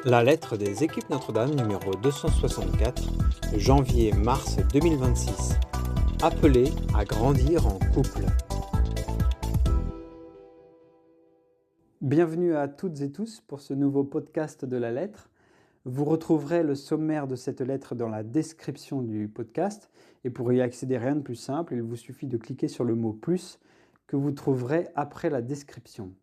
La lettre des équipes Notre-Dame numéro 264, janvier-mars 2026. Appelé à grandir en couple. Bienvenue à toutes et tous pour ce nouveau podcast de la lettre. Vous retrouverez le sommaire de cette lettre dans la description du podcast. Et pour y accéder, rien de plus simple, il vous suffit de cliquer sur le mot « plus » que vous trouverez après la description.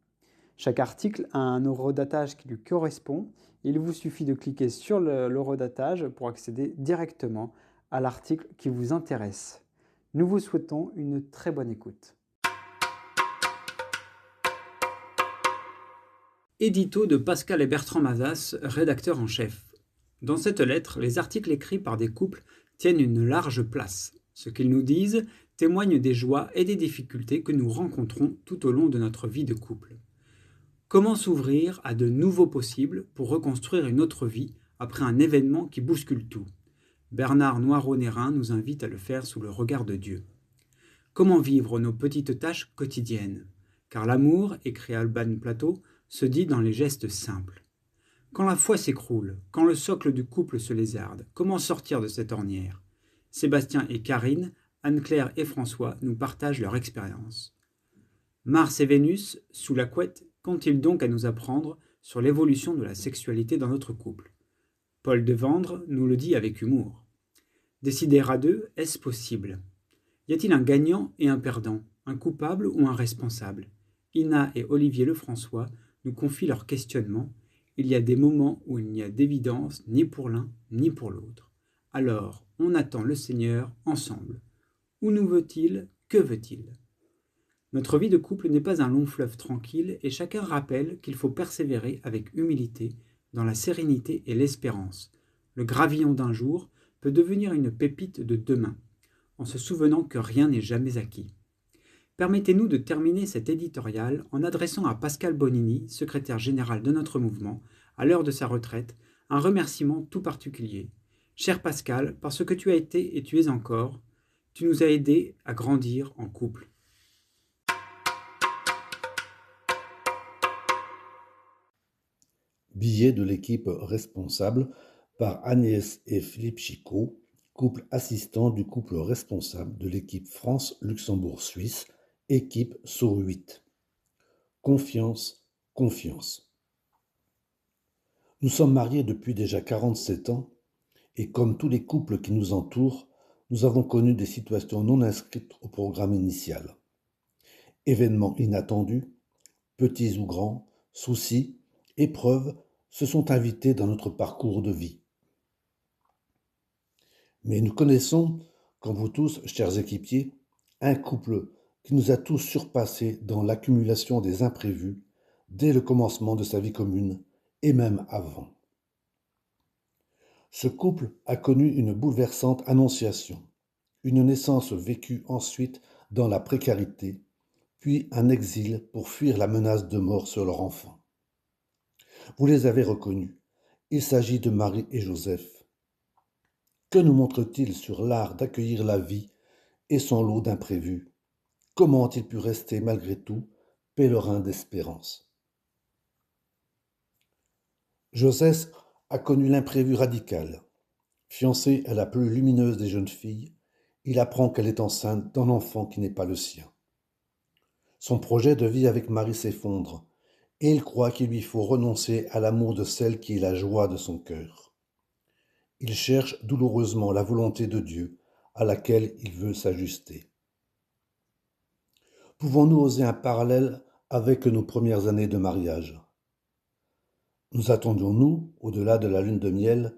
Chaque article a un horodatage qui lui correspond. Il vous suffit de cliquer sur l'horodatage pour accéder directement à l'article qui vous intéresse. Nous vous souhaitons une très bonne écoute. Édito de Pascal et Bertrand Mazas, rédacteurs en chef. Dans cette lettre, les articles écrits par des couples tiennent une large place. Ce qu'ils nous disent témoigne des joies et des difficultés que nous rencontrons tout au long de notre vie de couple. Comment s'ouvrir à de nouveaux possibles pour reconstruire une autre vie après un événement qui bouscule tout? Bernard Noirot-Nérin nous invite à le faire sous le regard de Dieu. Comment vivre nos petites tâches quotidiennes? Car l'amour, écrit Alban Plateau, se dit dans les gestes simples. Quand la foi s'écroule, quand le socle du couple se lézarde, comment sortir de cette ornière? Sébastien et Karine, Anne-Claire et François nous partagent leur expérience. Mars et Vénus, sous la couette, qu'ont-ils donc à nous apprendre sur l'évolution de la sexualité dans notre couple? Paul Devendre nous le dit avec humour. Décider à deux, est-ce possible? Y a-t-il un gagnant et un perdant, un coupable ou un responsable? Ina et Olivier Lefrançois nous confient leurs questionnements. Il y a des moments où il n'y a d'évidence ni pour l'un ni pour l'autre. Alors, on attend le Seigneur ensemble. Où nous veut-il? Que veut-il? Notre vie de couple n'est pas un long fleuve tranquille et chacun rappelle qu'il faut persévérer avec humilité dans la sérénité et l'espérance. Le gravillon d'un jour peut devenir une pépite de demain, en se souvenant que rien n'est jamais acquis. Permettez-nous de terminer cet éditorial en adressant à Pascal Bonini, secrétaire général de notre mouvement, à l'heure de sa retraite, un remerciement tout particulier. Cher Pascal, parce que tu as été et tu es encore, tu nous as aidés à grandir en couple. Billet de l'équipe responsable par Agnès et Philippe Chicot, couple assistant du couple responsable de l'équipe France-Luxembourg-Suisse, équipe SOR 8. Confiance, confiance. Nous sommes mariés depuis déjà 47 ans et comme tous les couples qui nous entourent, nous avons connu des situations non inscrites au programme initial. Événements inattendus, petits ou grands, soucis, épreuves se sont invités dans notre parcours de vie. Mais nous connaissons, comme vous tous, chers équipiers, un couple qui nous a tous surpassés dans l'accumulation des imprévus dès le commencement de sa vie commune et même avant. Ce couple a connu une bouleversante annonciation, une naissance vécue ensuite dans la précarité, puis un exil pour fuir la menace de mort sur leur enfant. Vous les avez reconnus, il s'agit de Marie et Joseph. Que nous montre-t-il sur l'art d'accueillir la vie et son lot d'imprévus? Comment ont-ils pu rester malgré tout pèlerins d'espérance? Joseph a connu l'imprévu radical. Fiancé à la plus lumineuse des jeunes filles, il apprend qu'elle est enceinte d'un enfant qui n'est pas le sien. Son projet de vie avec Marie s'effondre et il croit qu'il lui faut renoncer à l'amour de celle qui est la joie de son cœur. Il cherche douloureusement la volonté de Dieu à laquelle il veut s'ajuster. Pouvons-nous oser un parallèle avec nos premières années de mariage? Nous attendions-nous, au-delà de la lune de miel,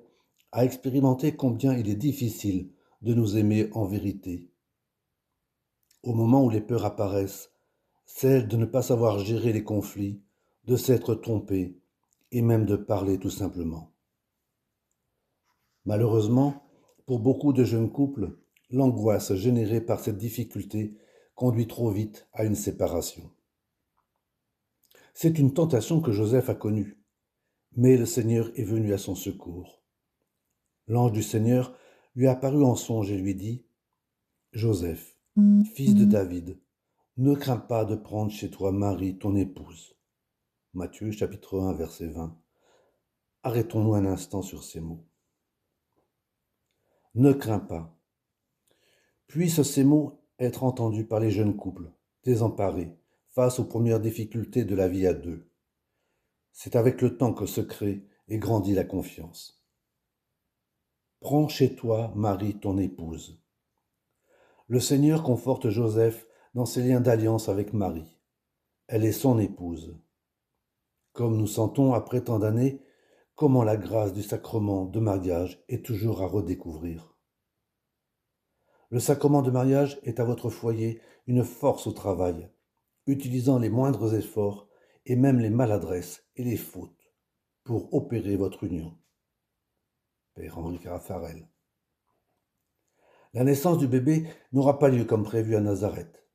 à expérimenter combien il est difficile de nous aimer en vérité? Au moment où les peurs apparaissent, celle de ne pas savoir gérer les conflits, de s'être trompé et même de parler tout simplement. Malheureusement, pour beaucoup de jeunes couples, l'angoisse générée par cette difficulté conduit trop vite à une séparation. C'est une tentation que Joseph a connue, mais le Seigneur est venu à son secours. L'ange du Seigneur lui apparut en songe et lui dit : « Joseph, fils de David, ne crains pas de prendre chez toi Marie, ton épouse. » Matthieu chapitre 1, verset 20. Arrêtons-nous un instant sur ces mots. Ne crains pas. Puissent ces mots être entendus par les jeunes couples, désemparés, face aux premières difficultés de la vie à deux. C'est avec le temps que se crée et grandit la confiance. Prends chez toi Marie, ton épouse. Le Seigneur conforte Joseph dans ses liens d'alliance avec Marie. Elle est son épouse. Comme nous sentons après tant d'années, comment la grâce du sacrement de mariage est toujours à redécouvrir. Le sacrement de mariage est à votre foyer une force au travail, utilisant les moindres efforts et même les maladresses et les fautes pour opérer votre union. Père Henri Carafarel. La naissance du bébé n'aura pas lieu comme prévu à Nazareth.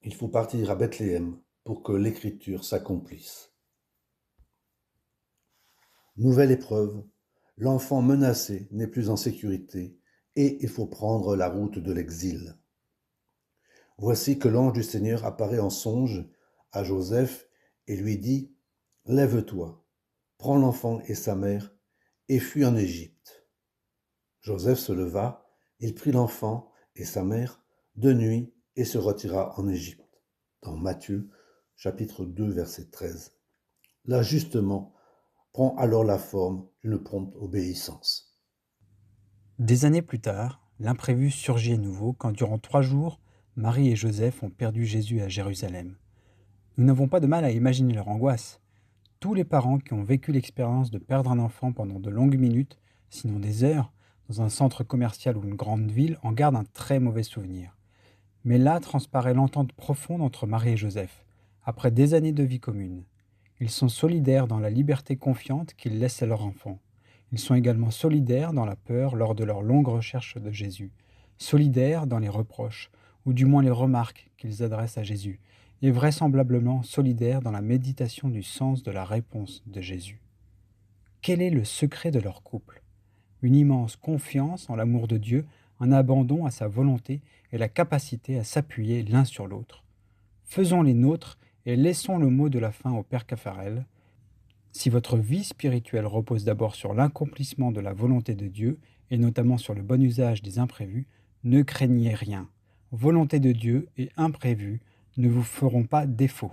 Il faut partir à Bethléem pour que l'écriture s'accomplisse. Nouvelle épreuve, l'enfant menacé n'est plus en sécurité et il faut prendre la route de l'exil. Voici que l'ange du Seigneur apparaît en songe à Joseph et lui dit « Lève-toi, prends l'enfant et sa mère et fuis en Égypte. » Joseph se leva, il prit l'enfant et sa mère de nuit et se retira en Égypte. Dans Matthieu, chapitre 2, verset 13. L'ajustement prend alors la forme d'une prompte obéissance. Des années plus tard, l'imprévu surgit à nouveau quand durant 3 jours, Marie et Joseph ont perdu Jésus à Jérusalem. Nous n'avons pas de mal à imaginer leur angoisse. Tous les parents qui ont vécu l'expérience de perdre un enfant pendant de longues minutes, sinon des heures, dans un centre commercial ou une grande ville, en gardent un très mauvais souvenir. Mais là transparaît l'entente profonde entre Marie et Joseph, après des années de vie commune. Ils sont solidaires dans la liberté confiante qu'ils laissent à leur enfant. Ils sont également solidaires dans la peur lors de leur longue recherche de Jésus, solidaires dans les reproches, ou du moins les remarques qu'ils adressent à Jésus, et vraisemblablement solidaires dans la méditation du sens de la réponse de Jésus. Quel est le secret de leur couple ? Une immense confiance en l'amour de Dieu, un abandon à sa volonté et la capacité à s'appuyer l'un sur l'autre. Faisons les nôtres et laissons le mot de la fin au Père Caffarel. Si votre vie spirituelle repose d'abord sur l'accomplissement de la volonté de Dieu, et notamment sur le bon usage des imprévus, ne craignez rien. Volonté de Dieu et imprévus ne vous feront pas défaut.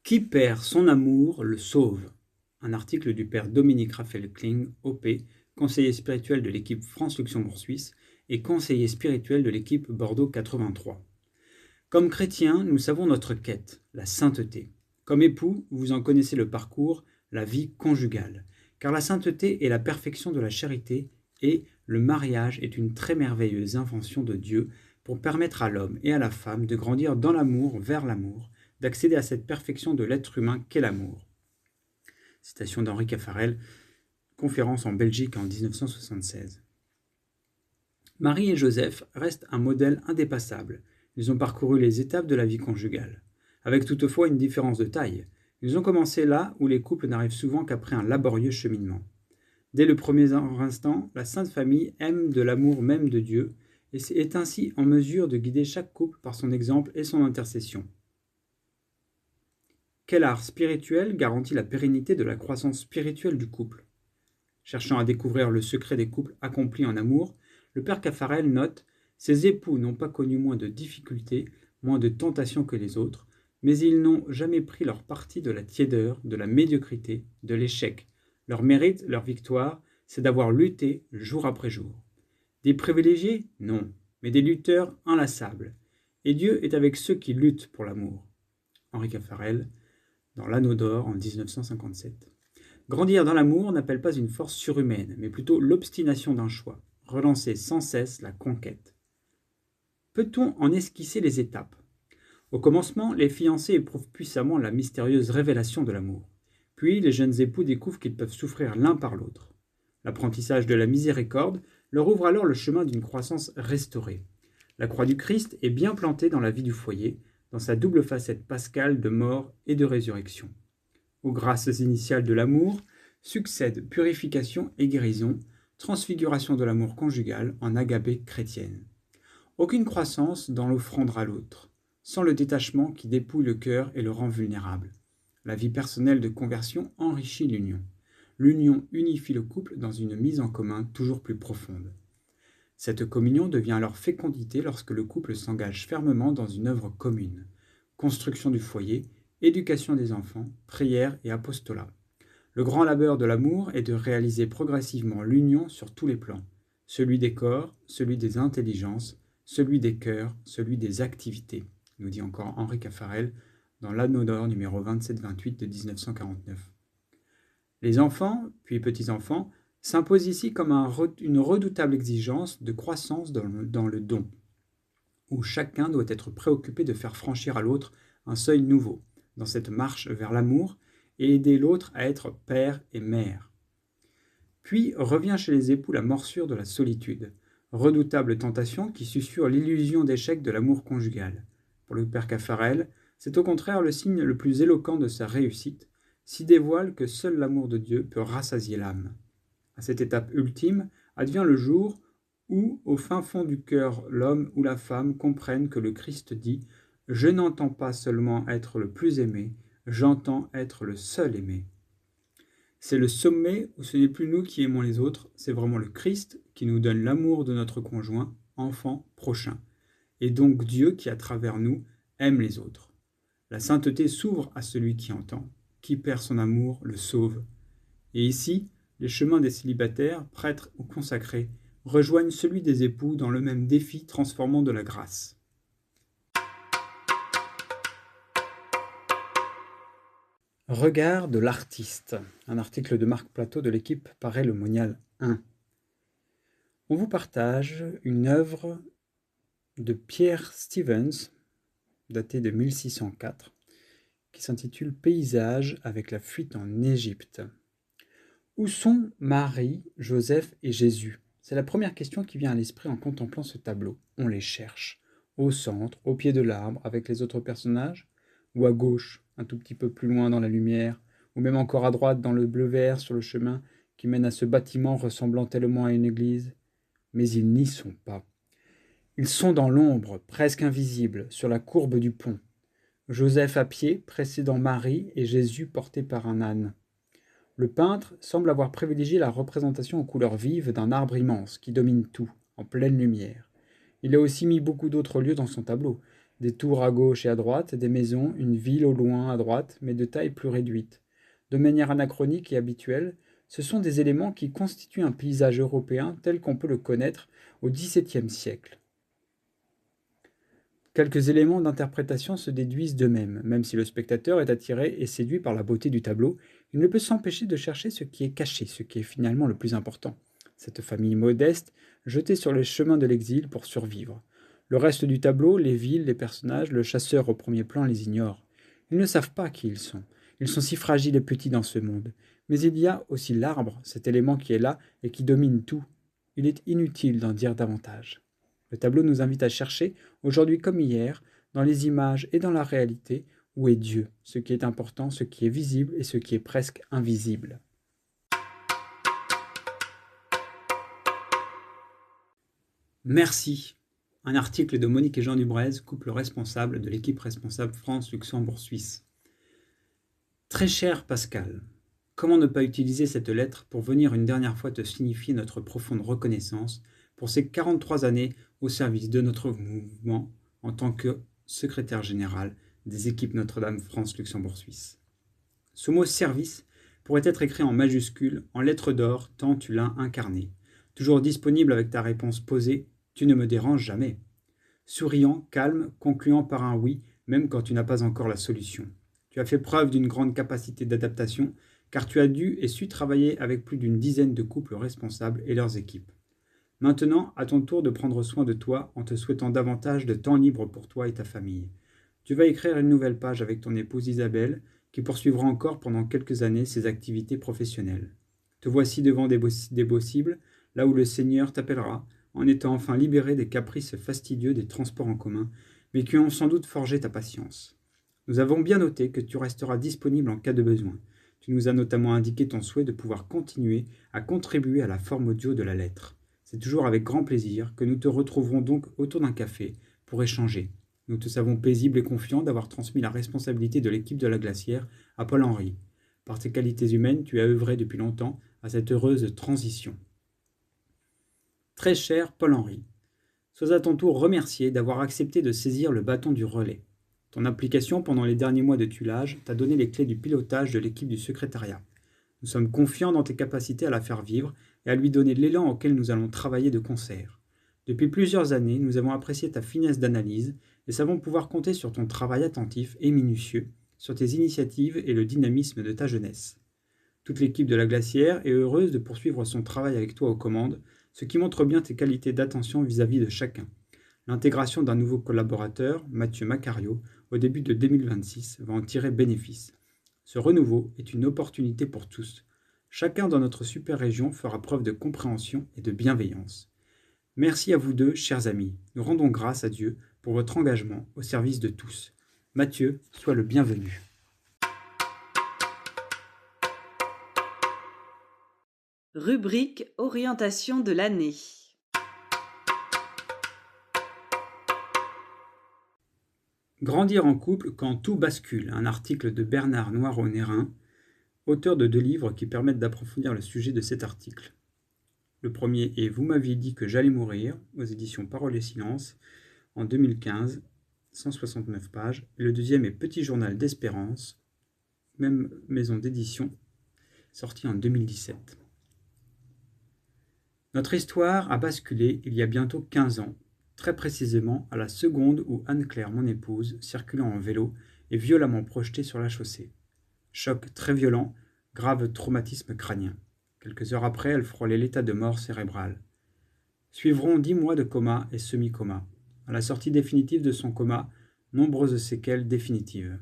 Qui perd son amour le sauve. Un article du père Dominique Raphaël Kling, OP, conseiller spirituel de l'équipe France-Luxembourg-Suisse et conseiller spirituel de l'équipe Bordeaux 83. Comme chrétiens, nous savons notre quête, la sainteté. Comme époux, vous en connaissez le parcours, la vie conjugale. Car la sainteté est la perfection de la charité et le mariage est une très merveilleuse invention de Dieu pour permettre à l'homme et à la femme de grandir dans l'amour vers l'amour, d'accéder à cette perfection de l'être humain qu'est l'amour. Citation d'Henri Caffarel, conférence en Belgique en 1976. Marie et Joseph restent un modèle indépassable. Ils ont parcouru les étapes de la vie conjugale, avec toutefois une différence de taille. Ils ont commencé là où les couples n'arrivent souvent qu'après un laborieux cheminement. Dès le premier instant, la Sainte Famille aime de l'amour même de Dieu et est ainsi en mesure de guider chaque couple par son exemple et son intercession. Quel art spirituel garantit la pérennité de la croissance spirituelle du couple ? Cherchant à découvrir le secret des couples accomplis en amour, le père Caffarel note « Ces époux n'ont pas connu moins de difficultés, moins de tentations que les autres, mais ils n'ont jamais pris leur parti de la tiédeur, de la médiocrité, de l'échec. Leur mérite, leur victoire, c'est d'avoir lutté jour après jour. Des privilégiés ? Non, mais des lutteurs inlassables. Et Dieu est avec ceux qui luttent pour l'amour. » Henri Caffarel, dans l'Anneau d'or en 1957. Grandir dans l'amour n'appelle pas une force surhumaine, mais plutôt l'obstination d'un choix, relancer sans cesse la conquête. Peut-on en esquisser les étapes ? Au commencement, les fiancés éprouvent puissamment la mystérieuse révélation de l'amour. Puis, les jeunes époux découvrent qu'ils peuvent souffrir l'un par l'autre. L'apprentissage de la miséricorde leur ouvre alors le chemin d'une croissance restaurée. La croix du Christ est bien plantée dans la vie du foyer, dans sa double facette pascale de mort et de résurrection. Aux grâces initiales de l'amour succèdent purification et guérison, transfiguration de l'amour conjugal en agapé chrétienne. Aucune croissance dans l'offrande à l'autre. sans le détachement qui dépouille le cœur et le rend vulnérable. La vie personnelle de conversion enrichit l'union. L'union unifie le couple dans une mise en commun toujours plus profonde. Cette communion devient alors fécondité lorsque le couple s'engage fermement dans une œuvre commune. Construction du foyer, éducation des enfants, prière et apostolat. Le grand labeur de l'amour est de réaliser progressivement l'union sur tous les plans, celui des corps, celui des intelligences, celui des cœurs, celui des activités, nous dit encore Henri Caffarel dans l'Anneau d'or numéro 27-28 de 1949. Les enfants, puis petits-enfants, s'imposent ici comme une redoutable exigence de croissance dans le don, où chacun doit être préoccupé de faire franchir à l'autre un seuil nouveau, dans cette marche vers l'amour, et aider l'autre à être père et mère. Puis revient chez les époux la morsure de la solitude, redoutable tentation qui susurre l'illusion d'échec de l'amour conjugal. Pour le père Caffarel, c'est au contraire le signe le plus éloquent de sa réussite, si dévoile que seul l'amour de Dieu peut rassasier l'âme. À cette étape ultime advient le jour où, au fin fond du cœur, l'homme ou la femme comprennent que le Christ dit « Je n'entends pas seulement être le plus aimé, j'entends être le seul aimé ». C'est le sommet où ce n'est plus nous qui aimons les autres, c'est vraiment le Christ qui nous donne l'amour de notre conjoint, enfant, prochain. Et donc Dieu qui, à travers nous, aime les autres. La sainteté s'ouvre à celui qui entend. Qui perd son amour le sauve. Et ici, les chemins des célibataires, prêtres ou consacrés, rejoignent celui des époux dans le même défi transformant de la grâce. Regard de l'artiste, un article de Marc Plateau de l'équipe Paray Le Monial 1. On vous partage une œuvre de Pierre Stevens, datée de 1604, qui s'intitule « Paysage avec la fuite en Égypte ». Où sont Marie, Joseph et Jésus? C'est la première question qui vient à l'esprit en contemplant ce tableau. On les cherche. Au centre, au pied de l'arbre, avec les autres personnages? Ou à gauche, un tout petit peu plus loin dans la lumière? Ou même encore à droite dans le bleu-vert sur le chemin qui mène à ce bâtiment ressemblant tellement à une église? Mais ils n'y sont pas. Ils sont dans l'ombre, presque invisibles, sur la courbe du pont. Joseph à pied, précédant Marie, et Jésus porté par un âne. Le peintre semble avoir privilégié la représentation aux couleurs vives d'un arbre immense qui domine tout, en pleine lumière. Il a aussi mis beaucoup d'autres lieux dans son tableau. Des tours à gauche et à droite, des maisons, une ville au loin à droite, mais de taille plus réduite. De manière anachronique et habituelle, ce sont des éléments qui constituent un paysage européen tel qu'on peut le connaître au XVIIe siècle. Quelques éléments d'interprétation se déduisent d'eux-mêmes. Même si le spectateur est attiré et séduit par la beauté du tableau, il ne peut s'empêcher de chercher ce qui est caché, ce qui est finalement le plus important. Cette famille modeste, jetée sur les chemins de l'exil pour survivre. Le reste du tableau, les villes, les personnages, le chasseur au premier plan les ignorent. Ils ne savent pas qui ils sont. Ils sont si fragiles et petits dans ce monde. Mais il y a aussi l'arbre, cet élément qui est là et qui domine tout. Il est inutile d'en dire davantage. Le tableau nous invite à chercher, aujourd'hui comme hier, dans les images et dans la réalité, où est Dieu, ce qui est important, ce qui est visible et ce qui est presque invisible. Merci. Un article de Monique et Jean Dubrez, couple responsable de l'équipe responsable France-Luxembourg-Suisse. Très cher Pascal, comment ne pas utiliser cette lettre pour venir une dernière fois te signifier notre profonde reconnaissance pour ces 43 années au service de notre mouvement en tant que secrétaire général des équipes Notre-Dame France-Luxembourg-Suisse. Ce mot « service » pourrait être écrit en majuscule, en lettres d'or, tant tu l'as incarné. Toujours disponible avec ta réponse posée, tu ne me déranges jamais. Souriant, calme, concluant par un oui, même quand tu n'as pas encore la solution. Tu as fait preuve d'une grande capacité d'adaptation, car tu as dû et su travailler avec plus d'une dizaine de couples responsables et leurs équipes. Maintenant, à ton tour de prendre soin de toi en te souhaitant davantage de temps libre pour toi et ta famille. Tu vas écrire une nouvelle page avec ton épouse Isabelle, qui poursuivra encore pendant quelques années ses activités professionnelles. Te voici devant des beaux cibles, là où le Seigneur t'appellera, en étant enfin libéré des caprices fastidieux des transports en commun, mais qui ont sans doute forgé ta patience. Nous avons bien noté que tu resteras disponible en cas de besoin. Tu nous as notamment indiqué ton souhait de pouvoir continuer à contribuer à la forme audio de la lettre. C'est toujours avec grand plaisir que nous te retrouverons donc autour d'un café pour échanger. Nous te savons paisible et confiant d'avoir transmis la responsabilité de l'équipe de la Glacière à Paul-Henri. Par tes qualités humaines, tu as œuvré depuis longtemps à cette heureuse transition. Très cher Paul-Henri, sois à ton tour remercié d'avoir accepté de saisir le bâton du relais. Ton implication pendant les derniers mois de tuilage t'a donné les clés du pilotage de l'équipe du secrétariat. Nous sommes confiants dans tes capacités à la faire vivre et à lui donner l'élan auquel nous allons travailler de concert. Depuis plusieurs années, nous avons apprécié ta finesse d'analyse et savons pouvoir compter sur ton travail attentif et minutieux, sur tes initiatives et le dynamisme de ta jeunesse. Toute l'équipe de la Glacière est heureuse de poursuivre son travail avec toi aux commandes, ce qui montre bien tes qualités d'attention vis-à-vis de chacun. L'intégration d'un nouveau collaborateur, Mathieu Macario, au début de 2026, va en tirer bénéfice. Ce renouveau est une opportunité pour tous. Chacun dans notre super région fera preuve de compréhension et de bienveillance. Merci à vous deux, chers amis. Nous rendons grâce à Dieu pour votre engagement au service de tous. Mathieu, sois le bienvenu. Rubrique Orientation de l'année. Grandir en couple quand tout bascule, un article de Bernard Noireau-Nérin, auteur de 2 livres qui permettent d'approfondir le sujet de cet article. Le premier est « Vous m'aviez dit que j'allais mourir » aux éditions Parole et Silence en 2015, 169 pages. Et le deuxième est « Petit journal d'espérance », même maison d'édition, sorti en 2017. Notre histoire a basculé il y a bientôt 15 ans, très précisément à la seconde où Anne-Claire, mon épouse, circulant en vélo, est violemment projetée sur la chaussée. Choc très violent, grave traumatisme crânien. Quelques heures après, elle frôlait l'état de mort cérébrale. Suivront 10 mois de coma et semi-coma. À la sortie définitive de son coma, nombreuses séquelles définitives.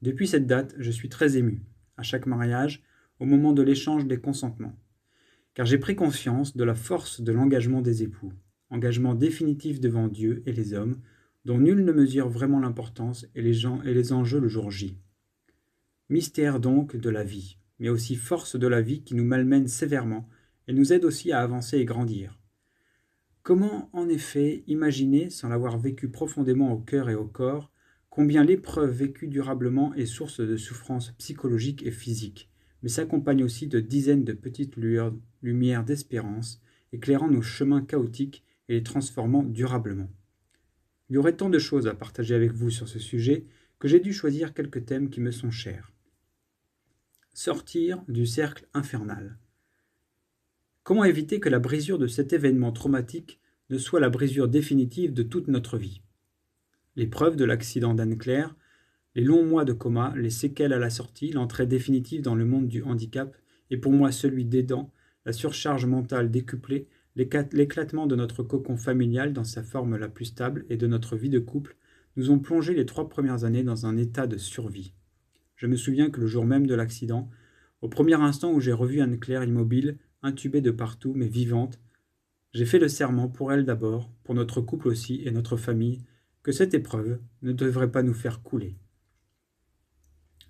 Depuis cette date, je suis très ému, à chaque mariage, au moment de l'échange des consentements. Car j'ai pris conscience de la force de l'engagement des époux. Engagement définitif devant Dieu et les hommes, dont nul ne mesure vraiment l'importance et les enjeux le jour J. Mystère donc de la vie, mais aussi force de la vie qui nous malmène sévèrement et nous aide aussi à avancer et grandir. Comment, en effet, imaginer, sans l'avoir vécu profondément au cœur et au corps, combien l'épreuve vécue durablement est source de souffrances psychologiques et physiques, mais s'accompagne aussi de dizaines de petites lumières d'espérance, éclairant nos chemins chaotiques et les transformant durablement. Il y aurait tant de choses à partager avec vous sur ce sujet que j'ai dû choisir quelques thèmes qui me sont chers. Sortir du cercle infernal. Comment éviter que la brisure de cet événement traumatique ne soit la brisure définitive de toute notre vie? L'épreuve de l'accident d'Anne-Claire, les longs mois de coma, les séquelles à la sortie, l'entrée définitive dans le monde du handicap et pour moi celui d'aidant, la surcharge mentale décuplée, l'éclatement de notre cocon familial dans sa forme la plus stable et de notre vie de couple nous ont plongé les 3 premières années dans un état de survie. Je me souviens que le jour même de l'accident, au premier instant où j'ai revu Anne-Claire immobile, intubée de partout mais vivante, j'ai fait le serment pour elle d'abord, pour notre couple aussi et notre famille, que cette épreuve ne devrait pas nous faire couler.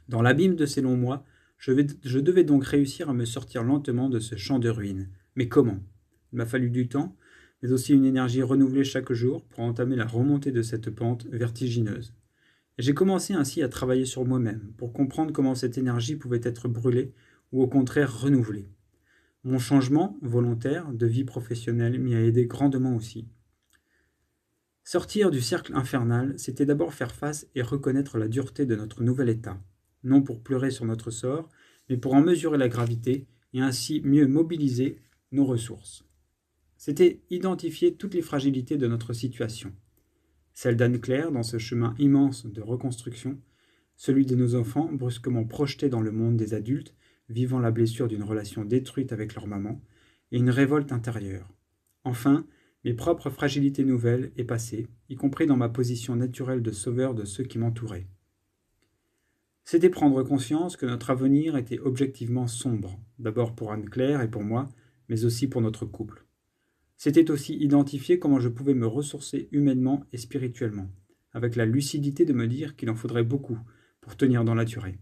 Dans l'abîme de ces longs mois, je devais donc réussir à me sortir lentement de ce champ de ruines. Mais comment ? Il m'a fallu du temps, mais aussi une énergie renouvelée chaque jour pour entamer la remontée de cette pente vertigineuse. Et j'ai commencé ainsi à travailler sur moi-même, pour comprendre comment cette énergie pouvait être brûlée ou au contraire renouvelée. Mon changement volontaire de vie professionnelle m'y a aidé grandement aussi. Sortir du cercle infernal, c'était d'abord faire face et reconnaître la dureté de notre nouvel état, non pour pleurer sur notre sort, mais pour en mesurer la gravité et ainsi mieux mobiliser nos ressources. C'était identifier toutes les fragilités de notre situation. Celle d'Anne-Claire dans ce chemin immense de reconstruction, celui de nos enfants brusquement projetés dans le monde des adultes, vivant la blessure d'une relation détruite avec leur maman, et une révolte intérieure. Enfin, mes propres fragilités nouvelles et passées, y compris dans ma position naturelle de sauveur de ceux qui m'entouraient. C'était prendre conscience que notre avenir était objectivement sombre, d'abord pour Anne-Claire et pour moi, mais aussi pour notre couple. C'était aussi identifier comment je pouvais me ressourcer humainement et spirituellement, avec la lucidité de me dire qu'il en faudrait beaucoup pour tenir dans la durée.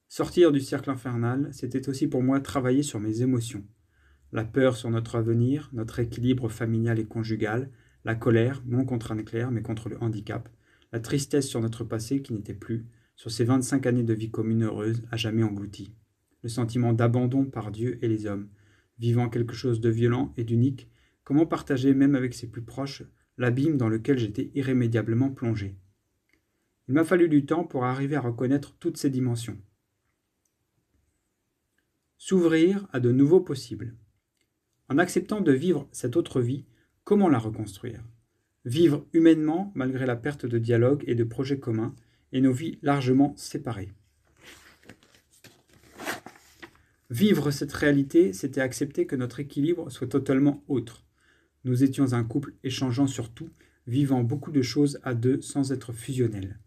Sortir du cercle infernal, c'était aussi pour moi travailler sur mes émotions. La peur sur notre avenir, notre équilibre familial et conjugal, la colère, non contre Anne-Claire, mais contre le handicap, la tristesse sur notre passé qui n'était plus, sur ces 25 années de vie commune heureuse à jamais englouties, le sentiment d'abandon par Dieu et les hommes, vivant quelque chose de violent et d'unique, comment partager même avec ses plus proches l'abîme dans lequel j'étais irrémédiablement plongé. Il m'a fallu du temps pour arriver à reconnaître toutes ces dimensions. S'ouvrir à de nouveaux possibles. En acceptant de vivre cette autre vie, comment la reconstruire? Vivre humainement malgré la perte de dialogue et de projets communs et nos vies largement séparées. Vivre cette réalité, c'était accepter que notre équilibre soit totalement autre. Nous étions un couple échangeant sur tout, vivant beaucoup de choses à deux sans être fusionnels.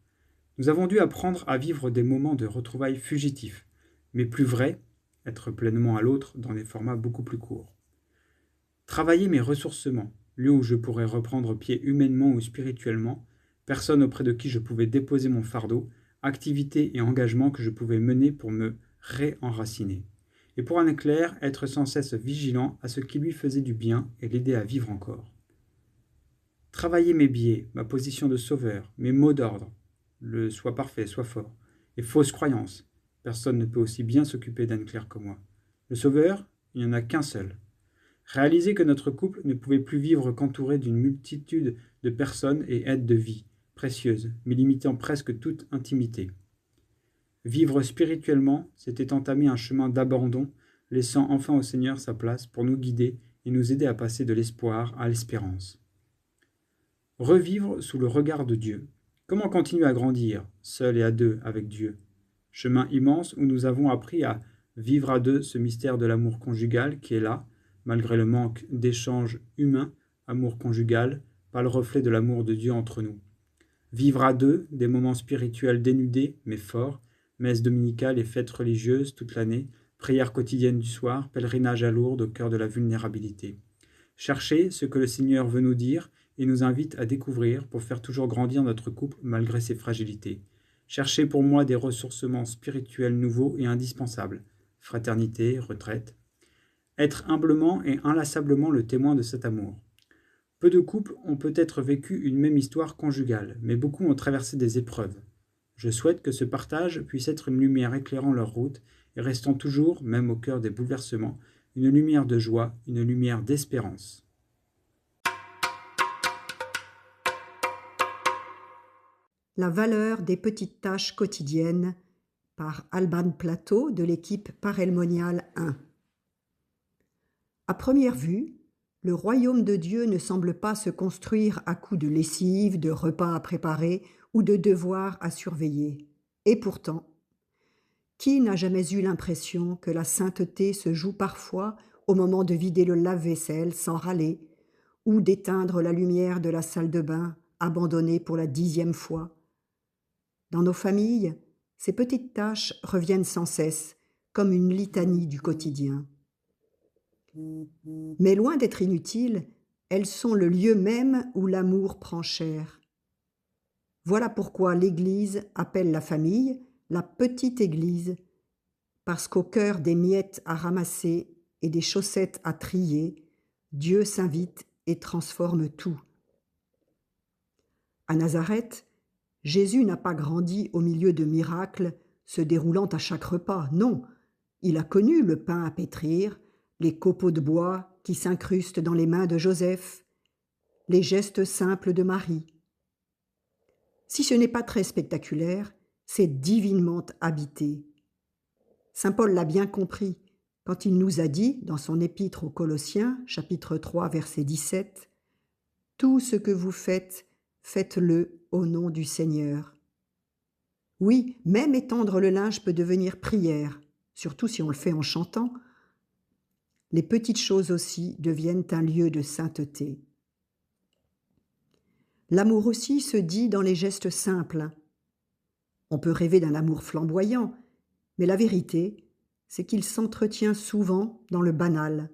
Nous avons dû apprendre à vivre des moments de retrouvailles fugitifs, mais plus vrais, être pleinement à l'autre dans des formats beaucoup plus courts. Travailler mes ressourcements, lieu où je pourrais reprendre pied humainement ou spirituellement, personne auprès de qui je pouvais déposer mon fardeau, activités et engagements que je pouvais mener pour me réenraciner. Et pour Anne-Claire, être sans cesse vigilant à ce qui lui faisait du bien et l'aider à vivre encore. Travailler mes biais, ma position de sauveur, mes mots d'ordre, le soit parfait, soit fort, et fausses croyances. Personne ne peut aussi bien s'occuper d'Anne-Claire que moi. Le sauveur, il n'y en a qu'un seul. Réaliser que notre couple ne pouvait plus vivre qu'entouré d'une multitude de personnes et aides de vie, précieuses, mais limitant presque toute intimité. Vivre spirituellement, c'était entamer un chemin d'abandon, laissant enfin au Seigneur sa place pour nous guider et nous aider à passer de l'espoir à l'espérance. Revivre sous le regard de Dieu. Comment continuer à grandir, seul et à deux, avec Dieu? Chemin immense où nous avons appris à vivre à deux ce mystère de l'amour conjugal qui est là, malgré le manque d'échanges humains, amour conjugal, pas le reflet de l'amour de Dieu entre nous. Vivre à deux, des moments spirituels dénudés, mais forts, messe dominicale et fêtes religieuses toute l'année, prière quotidienne du soir, pèlerinage à Lourdes au cœur de la vulnérabilité. Chercher ce que le Seigneur veut nous dire et nous invite à découvrir pour faire toujours grandir notre couple malgré ses fragilités. Chercher pour moi des ressourcements spirituels nouveaux et indispensables. Fraternité, retraite. Être humblement et inlassablement le témoin de cet amour. Peu de couples ont peut-être vécu une même histoire conjugale, mais beaucoup ont traversé des épreuves. Je souhaite que ce partage puisse être une lumière éclairant leur route et restant toujours, même au cœur des bouleversements, une lumière de joie, une lumière d'espérance. La valeur des petites tâches quotidiennes par Alban Plateau de l'équipe Parelmonial 1. À première vue, le royaume de Dieu ne semble pas se construire à coups de lessive, de repas à préparer ou de devoirs à surveiller. Et pourtant, qui n'a jamais eu l'impression que la sainteté se joue parfois au moment de vider le lave-vaisselle sans râler ou d'éteindre la lumière de la salle de bain abandonnée pour la 10e fois? Dans nos familles, ces petites tâches reviennent sans cesse, comme une litanie du quotidien. Mais loin d'être inutiles, elles sont le lieu même où l'amour prend chair. Voilà pourquoi l'Église appelle la famille la petite Église, parce qu'au cœur des miettes à ramasser et des chaussettes à trier, Dieu s'invite et transforme tout. À Nazareth, Jésus n'a pas grandi au milieu de miracles se déroulant à chaque repas, non. Il a connu le pain à pétrir, les copeaux de bois qui s'incrustent dans les mains de Joseph, les gestes simples de Marie. Si ce n'est pas très spectaculaire, c'est divinement habité. Saint Paul l'a bien compris quand il nous a dit, dans son épître aux Colossiens, chapitre 3, verset 17, « Tout ce que vous faites, faites-le au nom du Seigneur. » Oui, même étendre le linge peut devenir prière, surtout si on le fait en chantant. Les petites choses aussi deviennent un lieu de sainteté. L'amour aussi se dit dans les gestes simples. On peut rêver d'un amour flamboyant, mais la vérité, c'est qu'il s'entretient souvent dans le banal.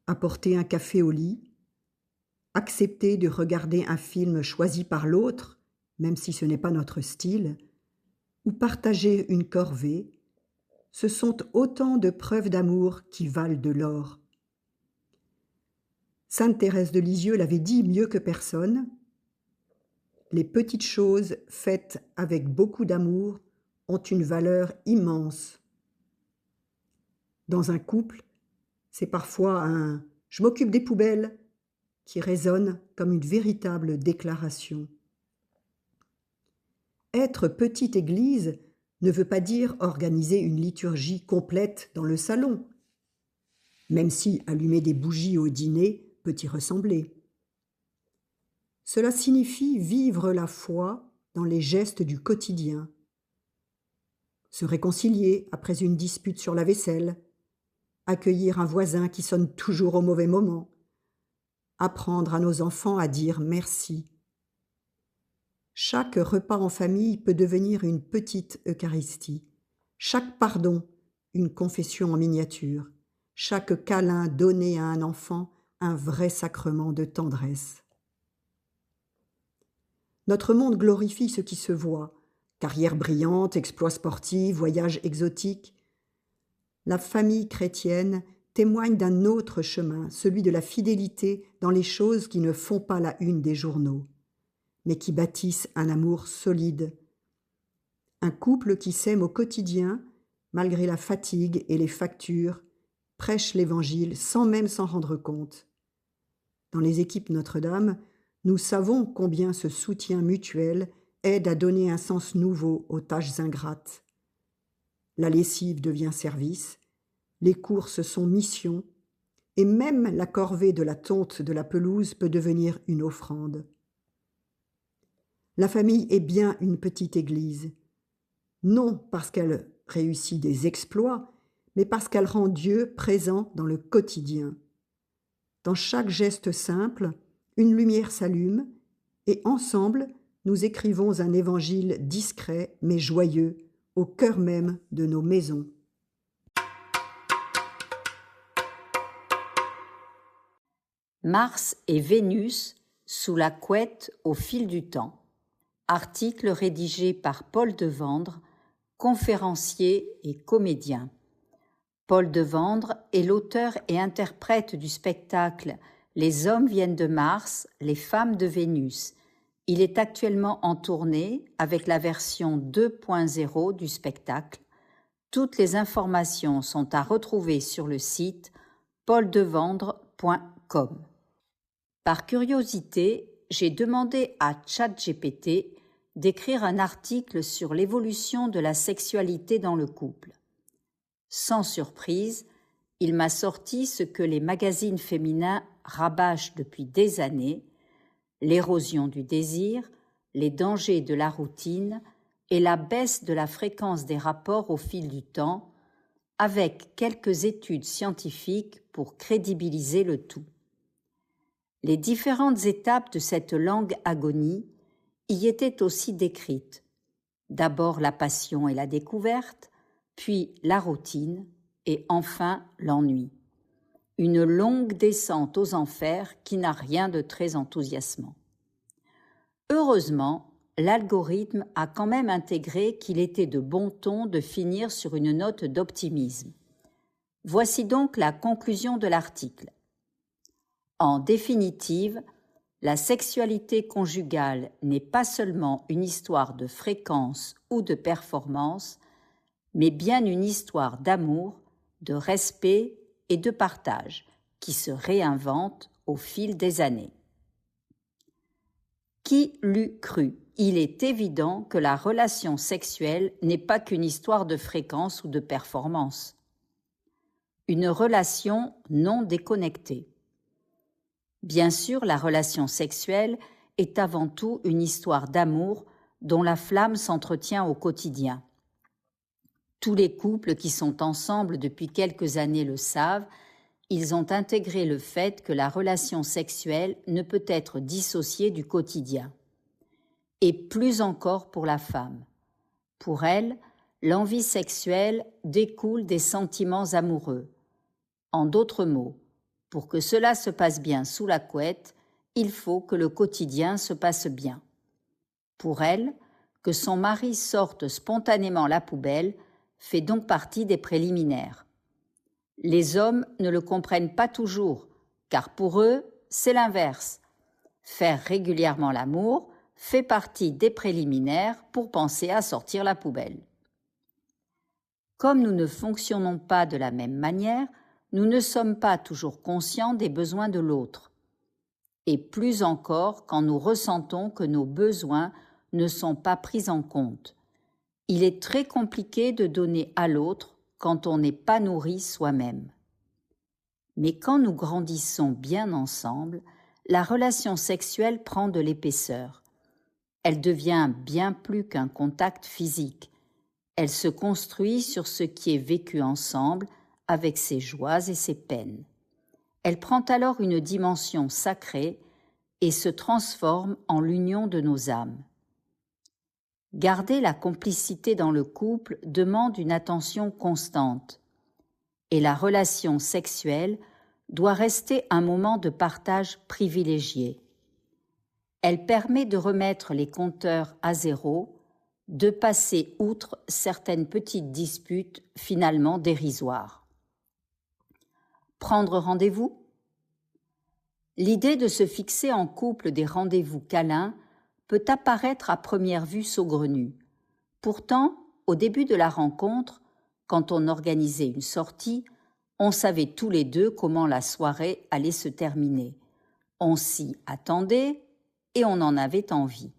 Apporter un café au lit, accepter de regarder un film choisi par l'autre, même si ce n'est pas notre style, ou partager une corvée, ce sont autant de preuves d'amour qui valent de l'or. Sainte Thérèse de Lisieux l'avait dit mieux que personne. Les petites choses faites avec beaucoup d'amour ont une valeur immense. Dans un couple, c'est parfois un « je m'occupe des poubelles » qui résonne comme une véritable déclaration. Être petite église ne veut pas dire organiser une liturgie complète dans le salon, même si allumer des bougies au dîner peut y ressembler. Cela signifie vivre la foi dans les gestes du quotidien, se réconcilier après une dispute sur la vaisselle, accueillir un voisin qui sonne toujours au mauvais moment, apprendre à nos enfants à dire merci. Chaque repas en famille peut devenir une petite Eucharistie, chaque pardon une confession en miniature, chaque câlin donné à un enfant un vrai sacrement de tendresse. Notre monde glorifie ce qui se voit, carrière brillante, exploits sportifs, voyages exotiques. La famille chrétienne témoigne d'un autre chemin, celui de la fidélité dans les choses qui ne font pas la une des journaux, mais qui bâtissent un amour solide. Un couple qui s'aime au quotidien, malgré la fatigue et les factures, prêche l'Évangile sans même s'en rendre compte. Dans les équipes Notre-Dame, nous savons combien ce soutien mutuel aide à donner un sens nouveau aux tâches ingrates. La lessive devient service, les courses sont mission, et même la corvée de la tonte de la pelouse peut devenir une offrande. La famille est bien une petite église, non parce qu'elle réussit des exploits, mais parce qu'elle rend Dieu présent dans le quotidien. Dans chaque geste simple, une lumière s'allume, et ensemble, nous écrivons un évangile discret mais joyeux au cœur même de nos maisons. Mars et Vénus sous la couette au fil du temps. Article rédigé par Paul Devendre, conférencier et comédien. Paul Devendre est l'auteur et interprète du spectacle « Les hommes viennent de Mars, les femmes de Vénus ». Il est actuellement en tournée avec la version 2.0 du spectacle. Toutes les informations sont à retrouver sur le site pauldevendre.com. Par curiosité, j'ai demandé à ChatGPT d'écrire un article sur l'évolution de la sexualité dans le couple. Sans surprise, il m'a sorti ce que les magazines féminins rabâchent depuis des années, l'érosion du désir, les dangers de la routine et la baisse de la fréquence des rapports au fil du temps, avec quelques études scientifiques pour crédibiliser le tout. Les différentes étapes de cette longue agonie y étaient aussi décrites. D'abord la passion et la découverte, puis la routine et enfin l'ennui. Une longue descente aux enfers qui n'a rien de très enthousiasmant. Heureusement, l'algorithme a quand même intégré qu'il était de bon ton de finir sur une note d'optimisme. Voici donc la conclusion de l'article. En définitive, la sexualité conjugale n'est pas seulement une histoire de fréquence ou de performance, mais bien une histoire d'amour, de respect et de partage qui se réinvente au fil des années. Qui l'eût cru ? Il est évident que la relation sexuelle n'est pas qu'une histoire de fréquence ou de performance. Une relation non déconnectée. Bien sûr, la relation sexuelle est avant tout une histoire d'amour dont la flamme s'entretient au quotidien. Tous les couples qui sont ensemble depuis quelques années le savent, ils ont intégré le fait que la relation sexuelle ne peut être dissociée du quotidien. Et plus encore pour la femme. Pour elle, l'envie sexuelle découle des sentiments amoureux. En d'autres mots, pour que cela se passe bien sous la couette, il faut que le quotidien se passe bien. Pour elle, que son mari sorte spontanément la poubelle fait donc partie des préliminaires. Les hommes ne le comprennent pas toujours, car pour eux, c'est l'inverse. Faire régulièrement l'amour fait partie des préliminaires pour penser à sortir la poubelle. Comme nous ne fonctionnons pas de la même manière, nous ne sommes pas toujours conscients des besoins de l'autre. Et plus encore quand nous ressentons que nos besoins ne sont pas pris en compte. Il est très compliqué de donner à l'autre quand on n'est pas nourri soi-même. Mais quand nous grandissons bien ensemble, la relation sexuelle prend de l'épaisseur. Elle devient bien plus qu'un contact physique. Elle se construit sur ce qui est vécu ensemble, avec ses joies et ses peines. Elle prend alors une dimension sacrée et se transforme en l'union de nos âmes. Garder la complicité dans le couple demande une attention constante, et la relation sexuelle doit rester un moment de partage privilégié. Elle permet de remettre les compteurs à zéro, de passer outre certaines petites disputes finalement dérisoires. Prendre rendez-vous ? L'idée de se fixer en couple des rendez-vous câlins peut apparaître à première vue saugrenue. Pourtant, au début de la rencontre, quand on organisait une sortie, on savait tous les deux comment la soirée allait se terminer. On s'y attendait et on en avait envie.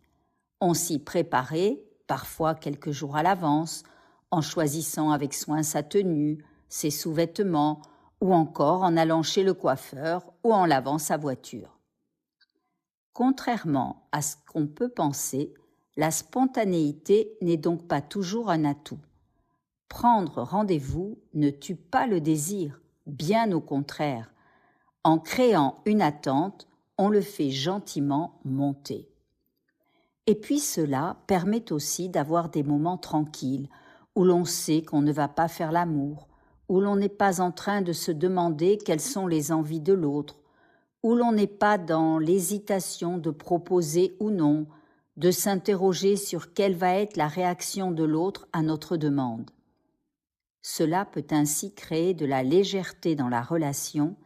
On s'y préparait, parfois quelques jours à l'avance, en choisissant avec soin sa tenue, ses sous-vêtements, ou encore en allant chez le coiffeur ou en lavant sa voiture. Contrairement à ce qu'on peut penser, la spontanéité n'est donc pas toujours un atout. Prendre rendez-vous ne tue pas le désir, bien au contraire. En créant une attente, on le fait gentiment monter. Et puis cela permet aussi d'avoir des moments tranquilles, où l'on sait qu'on ne va pas faire l'amour, où l'on n'est pas en train de se demander quelles sont les envies de l'autre, où l'on n'est pas dans l'hésitation de proposer ou non, de s'interroger sur quelle va être la réaction de l'autre à notre demande. Cela peut ainsi créer de la légèreté dans la relation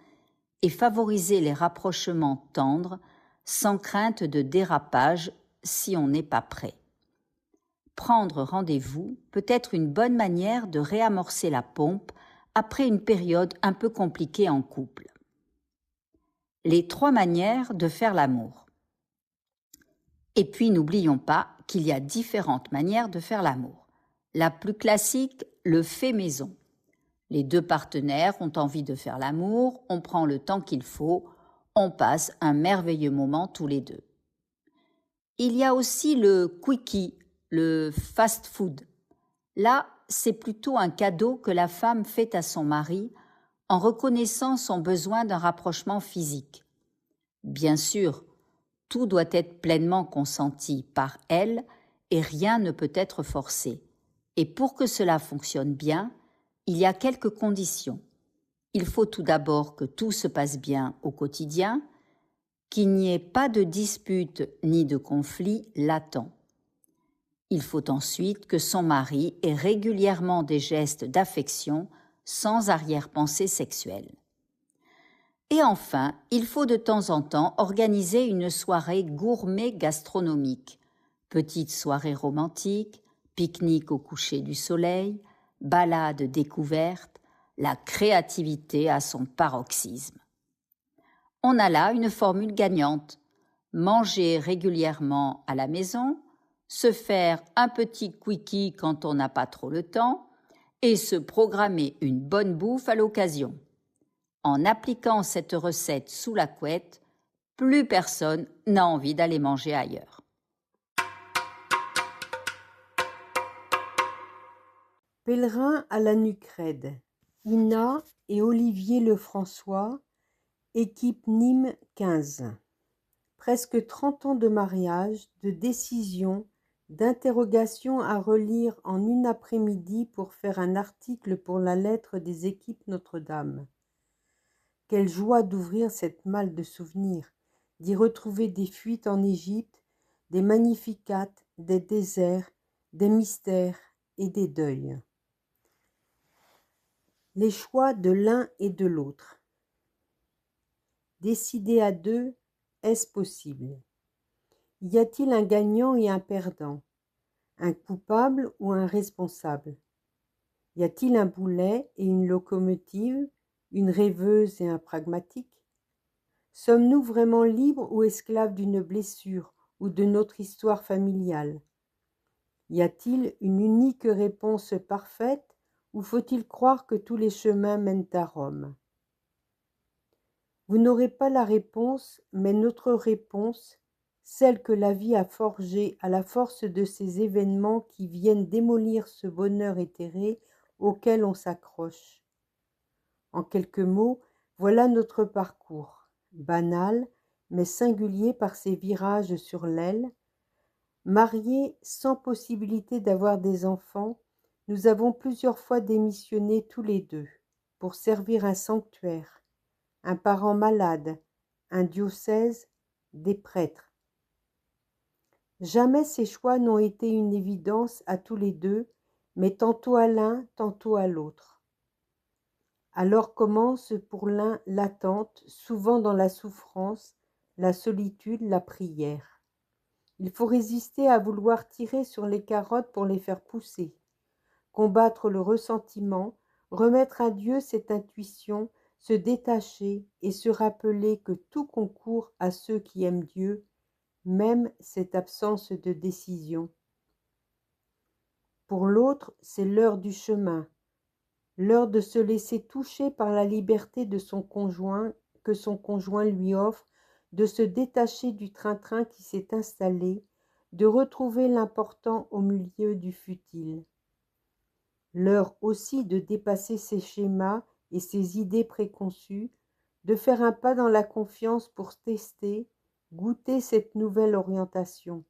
et favoriser les rapprochements tendres sans crainte de dérapage si on n'est pas prêt. Prendre rendez-vous peut être une bonne manière de réamorcer la pompe après une période un peu compliquée en couple. Les 3 manières de faire l'amour. Et puis n'oublions pas qu'il y a différentes manières de faire l'amour. La plus classique, le fait maison. Les 2 partenaires ont envie de faire l'amour, on prend le temps qu'il faut, on passe un merveilleux moment tous les deux. Il y a aussi le quickie, le fast-food. Là, c'est plutôt un cadeau que la femme fait à son mari en reconnaissant son besoin d'un rapprochement physique. Bien sûr, tout doit être pleinement consenti par elle et rien ne peut être forcé. Et pour que cela fonctionne bien, il y a quelques conditions. Il faut tout d'abord que tout se passe bien au quotidien, qu'il n'y ait pas de dispute ni de conflit latent. Il faut ensuite que son mari ait régulièrement des gestes d'affection sans arrière-pensée sexuelle. Et enfin, il faut de temps en temps organiser une soirée gourmet gastronomique, petite soirée romantique, pique-nique au coucher du soleil, balade découverte, la créativité à son paroxysme. On a là une formule gagnante. Manger régulièrement à la maison, se faire un petit quickie quand on n'a pas trop le temps et se programmer une bonne bouffe à l'occasion. En appliquant cette recette sous la couette, plus personne n'a envie d'aller manger ailleurs. Pèlerin à la nuque raide. Ina et Olivier Lefrançois, équipe Nîmes 15. Presque 30 ans de mariage, de décision, d'interrogation à relire en une après-midi pour faire un article pour la lettre des équipes Notre-Dame. Quelle joie d'ouvrir cette malle de souvenirs, d'y retrouver des fuites en Égypte, des magnificates, des déserts, des mystères et des deuils. Les choix de l'un et de l'autre. Décider à deux, est-ce possible? Y a-t-il un gagnant et un perdant? Un coupable ou un responsable? Y a-t-il un boulet et une locomotive, une rêveuse et un pragmatique? Sommes-nous vraiment libres ou esclaves d'une blessure ou de notre histoire familiale? Y a-t-il une unique réponse parfaite ou faut-il croire que tous les chemins mènent à Rome? Vous n'aurez pas la réponse, mais notre réponse, celle que la vie a forgée à la force de ces événements qui viennent démolir ce bonheur éthéré auquel on s'accroche. En quelques mots, voilà notre parcours, banal, mais singulier par ses virages sur l'aile. Mariés sans possibilité d'avoir des enfants, nous avons plusieurs fois démissionné tous les deux pour servir un sanctuaire, un parent malade, un diocèse, des prêtres. Jamais ces choix n'ont été une évidence à tous les deux, mais tantôt à l'un, tantôt à l'autre. Alors commence pour l'un l'attente, souvent dans la souffrance, la solitude, la prière. Il faut résister à vouloir tirer sur les carottes pour les faire pousser, combattre le ressentiment, remettre à Dieu cette intuition, se détacher et se rappeler que tout concourt à ceux qui aiment Dieu, même cette absence de décision. Pour l'autre, c'est l'heure du chemin, l'heure de se laisser toucher par la liberté de son conjoint, que son conjoint lui offre, de se détacher du train-train qui s'est installé, de retrouver l'important au milieu du futile. L'heure aussi de dépasser ses schémas et ses idées préconçues, de faire un pas dans la confiance pour tester, goûter cette nouvelle orientation.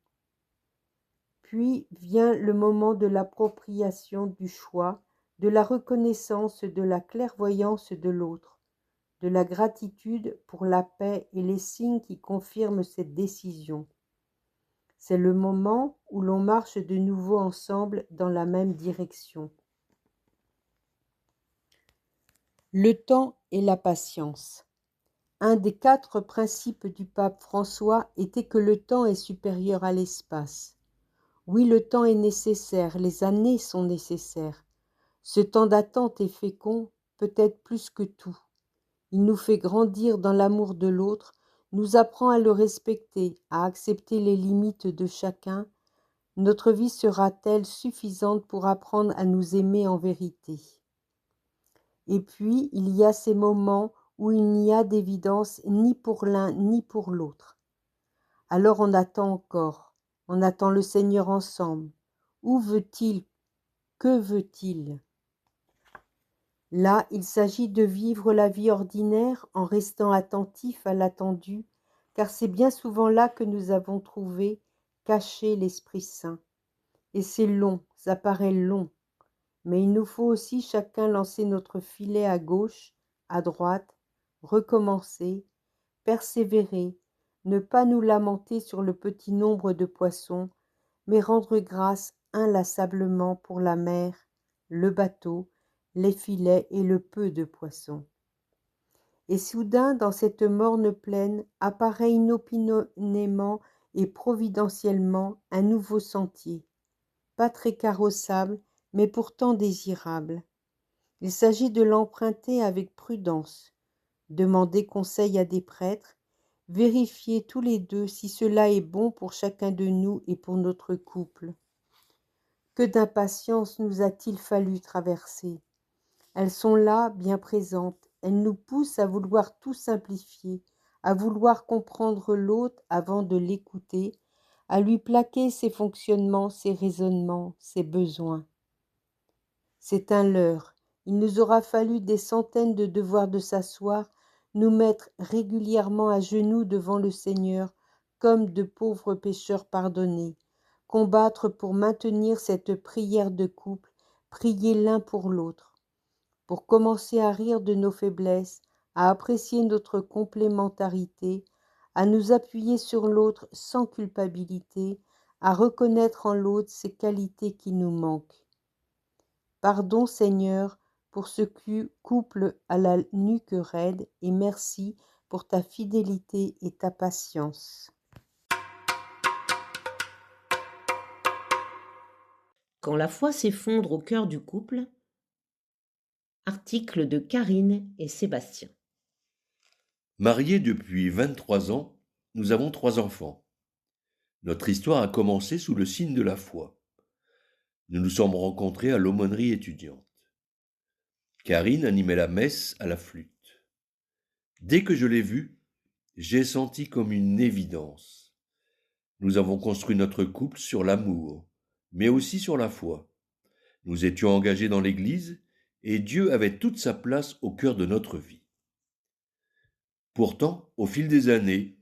Puis vient le moment de l'appropriation du choix, de la reconnaissance de la clairvoyance de l'autre, de la gratitude pour la paix et les signes qui confirment cette décision. C'est le moment où l'on marche de nouveau ensemble dans la même direction. Le temps et la patience. Un des 4 principes du pape François était que le temps est supérieur à l'espace. Oui, le temps est nécessaire, les années sont nécessaires. Ce temps d'attente est fécond, peut-être plus que tout. Il nous fait grandir dans l'amour de l'autre, nous apprend à le respecter, à accepter les limites de chacun. Notre vie sera-t-elle suffisante pour apprendre à nous aimer en vérité? Et puis, il y a ces moments où il n'y a d'évidence ni pour l'un ni pour l'autre. Alors on attend encore, on attend le Seigneur ensemble. Où veut-il? Que veut-il? Là, il s'agit de vivre la vie ordinaire en restant attentif à l'attendu, car c'est bien souvent là que nous avons trouvé, caché l'Esprit Saint. Et c'est long, ça paraît long, mais il nous faut aussi chacun lancer notre filet à gauche, à droite, recommencer, persévérer, ne pas nous lamenter sur le petit nombre de poissons, mais rendre grâce inlassablement pour la mer, le bateau, les filets et le peu de poissons. Et soudain, dans cette morne plaine, apparaît inopinément et providentiellement un nouveau sentier, pas très carrossable, mais pourtant désirable. Il s'agit de l'emprunter avec prudence, demander conseil à des prêtres, vérifier tous les deux si cela est bon pour chacun de nous et pour notre couple. Que d'impatience nous a-t-il fallu traverser? Elles sont là, bien présentes. Elles nous poussent à vouloir tout simplifier, à vouloir comprendre l'autre avant de l'écouter, à lui plaquer ses fonctionnements, ses raisonnements, ses besoins. C'est un leurre. Il nous aura fallu des centaines de devoirs de s'asseoir, nous mettre régulièrement à genoux devant le Seigneur, comme de pauvres pécheurs pardonnés, combattre pour maintenir cette prière de couple, prier l'un pour l'autre, pour commencer à rire de nos faiblesses, à apprécier notre complémentarité, à nous appuyer sur l'autre sans culpabilité, à reconnaître en l'autre ces qualités qui nous manquent. Pardon Seigneur pour ce couple à la nuque raide et merci pour ta fidélité et ta patience. Quand la foi s'effondre au cœur du couple, article de Karine et Sébastien. Mariés depuis 23 ans, nous avons 3 enfants. Notre histoire a commencé sous le signe de la foi. Nous nous sommes rencontrés à l'aumônerie étudiante. Karine animait la messe à la flûte. Dès que je l'ai vue, j'ai senti comme une évidence. Nous avons construit notre couple sur l'amour, mais aussi sur la foi. Nous étions engagés dans l'Église et Dieu avait toute sa place au cœur de notre vie. Pourtant, au fil des années,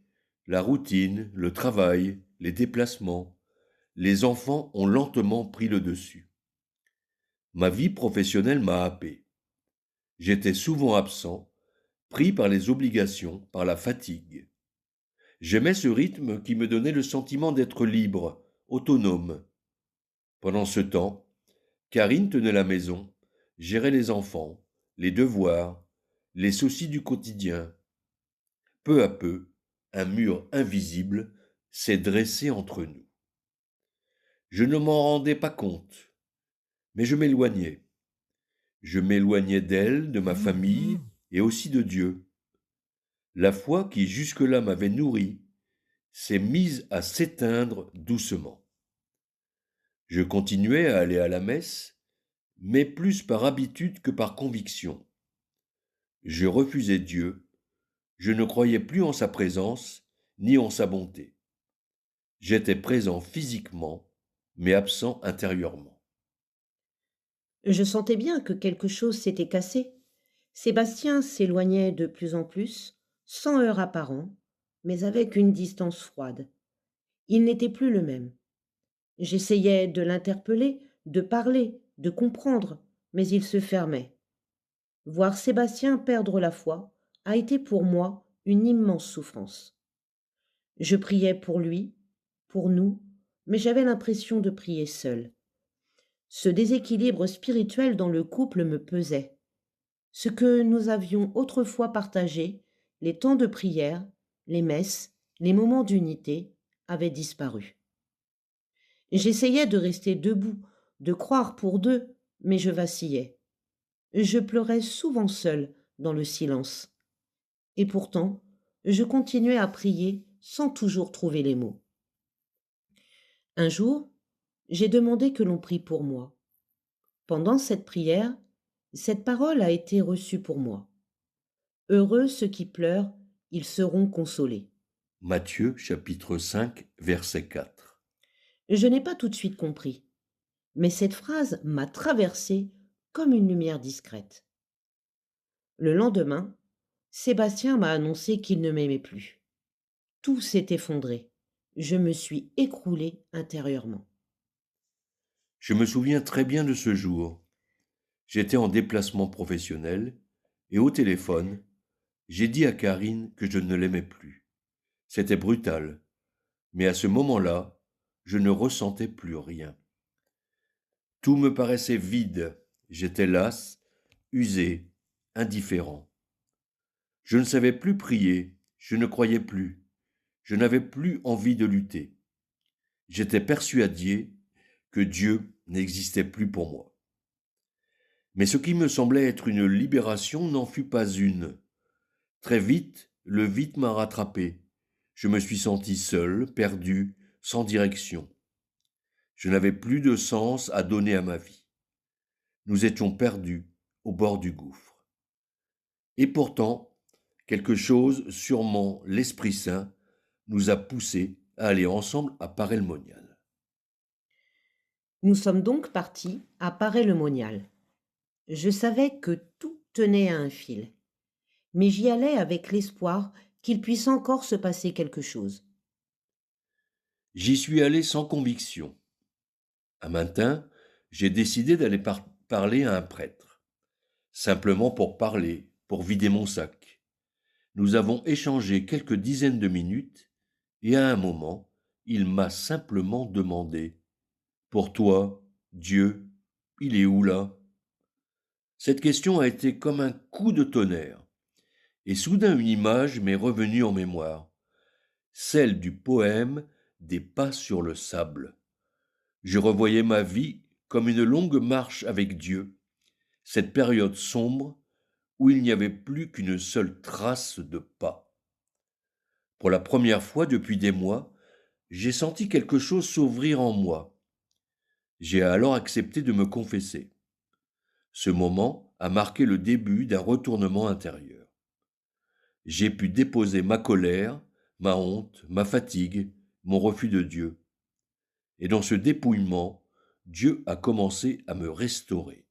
la routine, le travail, les déplacements, les enfants ont lentement pris le dessus. Ma vie professionnelle m'a happé. J'étais souvent absent, pris par les obligations, par la fatigue. J'aimais ce rythme qui me donnait le sentiment d'être libre, autonome. Pendant ce temps, Karine tenait la maison, gérait les enfants, les devoirs, les soucis du quotidien. Peu à peu, un mur invisible s'est dressé entre nous. Je ne m'en rendais pas compte, mais je m'éloignais. Je m'éloignais d'elle, de ma famille et aussi de Dieu. La foi qui jusque-là m'avait nourri s'est mise à s'éteindre doucement. Je continuais à aller à la messe, mais plus par habitude que par conviction. Je refusais Dieu, je ne croyais plus en sa présence ni en sa bonté. J'étais présent physiquement, mais absent intérieurement. Je sentais bien que quelque chose s'était cassé. Sébastien s'éloignait de plus en plus, sans heurts apparent, mais avec une distance froide. Il n'était plus le même. J'essayais de l'interpeller, de parler, de comprendre, mais il se fermait. Voir Sébastien perdre la foi a été pour moi une immense souffrance. Je priais pour lui, pour nous, mais j'avais l'impression de prier seule. Ce déséquilibre spirituel dans le couple me pesait. Ce que nous avions autrefois partagé, les temps de prière, les messes, les moments d'unité, avaient disparu. J'essayais de rester debout, de croire pour deux, mais je vacillais. Je pleurais souvent seule dans le silence. Et pourtant, je continuais à prier sans toujours trouver les mots. Un jour, j'ai demandé que l'on prie pour moi. Pendant cette prière, cette parole a été reçue pour moi. Heureux ceux qui pleurent, ils seront consolés. Matthieu chapitre 5, verset 4. Je n'ai pas tout de suite compris, mais cette phrase m'a traversée comme une lumière discrète. Le lendemain, Sébastien m'a annoncé qu'il ne m'aimait plus. Tout s'est effondré. Je me suis écroulée intérieurement. Je me souviens très bien de ce jour. J'étais en déplacement professionnel et au téléphone, j'ai dit à Karine que je ne l'aimais plus. C'était brutal, mais à ce moment-là, je ne ressentais plus rien. Tout me paraissait vide, j'étais las, usé, indifférent. Je ne savais plus prier, je ne croyais plus, je n'avais plus envie de lutter. J'étais persuadé que Dieu n'existait plus pour moi. Mais ce qui me semblait être une libération n'en fut pas une. Très vite, le vide m'a rattrapé. Je me suis senti seul, perdu, sans direction. Je n'avais plus de sens à donner à ma vie. Nous étions perdus au bord du gouffre. Et pourtant, quelque chose, sûrement l'Esprit Saint, nous a poussés à aller ensemble à Paray-le-Monial. Nous sommes donc partis à Paray-le-Monial. Je savais que tout tenait à un fil, mais j'y allais avec l'espoir qu'il puisse encore se passer quelque chose. J'y suis allé sans conviction. Un matin, j'ai décidé d'aller parler à un prêtre, simplement pour parler, pour vider mon sac. Nous avons échangé quelques dizaines de minutes et à un moment, il m'a simplement demandé « Pour toi, Dieu, il est où là ?» Cette question a été comme un coup de tonnerre. et soudain une image m'est revenue en mémoire, celle du poème des pas sur le sable. Je revoyais ma vie comme une longue marche avec Dieu, cette période sombre où il n'y avait plus qu'une seule trace de pas. Pour la première fois depuis des mois, j'ai senti quelque chose s'ouvrir en moi. J'ai alors accepté de me confesser. Ce moment a marqué le début d'un retournement intérieur. J'ai pu déposer ma colère, ma honte, ma fatigue, mon refus de Dieu. Et dans ce dépouillement, Dieu a commencé à me restaurer.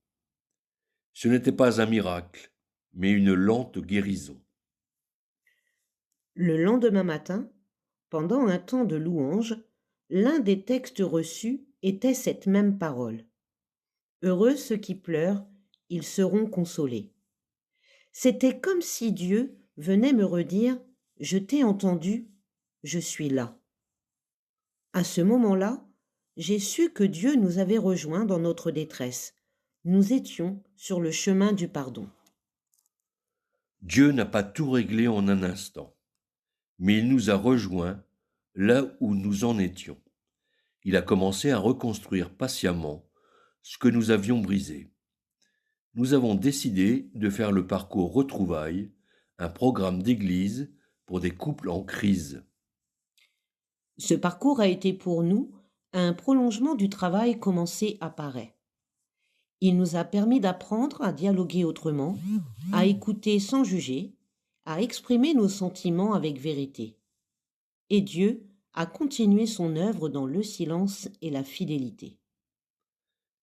Ce n'était pas un miracle, mais une lente guérison. Le lendemain matin, pendant un temps de louange, l'un des textes reçus était cette même parole. Heureux ceux qui pleurent, ils seront consolés. C'était comme si Dieu venait me redire « Je t'ai entendu, je suis là ». À ce moment-là, j'ai su que Dieu nous avait rejoints dans notre détresse. Nous étions sur le chemin du pardon. Dieu n'a pas tout réglé en un instant, mais il nous a rejoints là où nous en étions. Il a commencé à reconstruire patiemment ce que nous avions brisé. Nous avons décidé de faire le parcours Retrouvailles, un programme d'église pour des couples en crise. Ce parcours a été pour nous un prolongement du travail commencé à Paray. Il nous a permis d'apprendre à dialoguer autrement, à écouter sans juger, à exprimer nos sentiments avec vérité. Et Dieu a continué son œuvre dans le silence et la fidélité.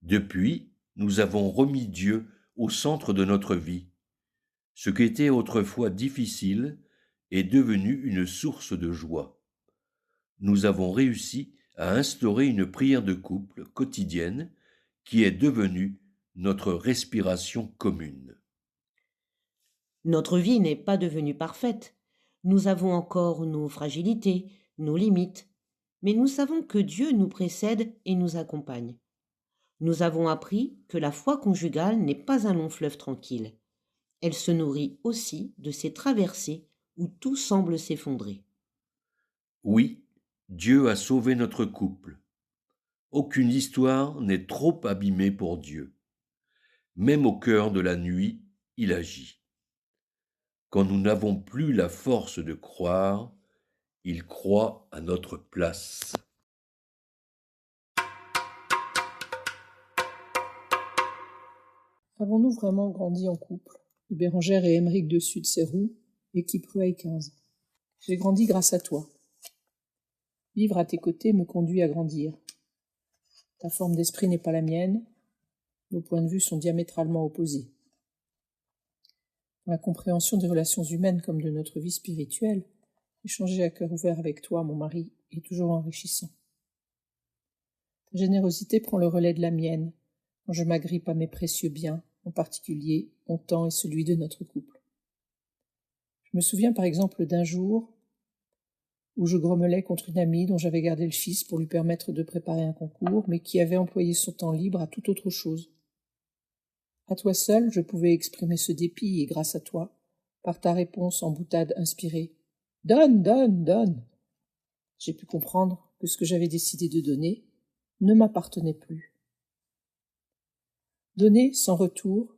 Depuis, nous avons remis Dieu au centre de notre vie. Ce qui était autrefois difficile est devenu une source de joie. Nous avons réussi à instaurer une prière de couple quotidienne qui est devenue notre respiration commune. Notre vie n'est pas devenue parfaite. Nous avons encore nos fragilités, nos limites, mais nous savons que Dieu nous précède et nous accompagne. Nous avons appris que la foi conjugale n'est pas un long fleuve tranquille. Elle se nourrit aussi de ces traversées où tout semble s'effondrer. Oui, Dieu a sauvé notre couple. Aucune histoire n'est trop abîmée pour Dieu. Même au cœur de la nuit, il agit. Quand nous n'avons plus la force de croire, il croit à notre place. Avons-nous vraiment grandi en couple? De Bérengère et Émeric de Sud-Sérou, équipe Rueil 15. J'ai grandi grâce à toi. Vivre à tes côtés me conduit à grandir. Ta forme d'esprit n'est pas la mienne. Nos points de vue sont diamétralement opposés. Dans la compréhension des relations humaines comme de notre vie spirituelle, échanger à cœur ouvert avec toi, mon mari, est toujours enrichissant. Ta générosité prend le relais de la mienne quand je m'agrippe à mes précieux biens, en particulier mon temps et celui de notre couple. Je me souviens par exemple d'un jour où je grommelais contre une amie dont j'avais gardé le fils pour lui permettre de préparer un concours, mais qui avait employé son temps libre à toute autre chose. À toi seul, je pouvais exprimer ce dépit, et grâce à toi, par ta réponse en boutade inspirée, « Donne, donne, donne !» j'ai pu comprendre que ce que j'avais décidé de donner ne m'appartenait plus. Donner sans retour,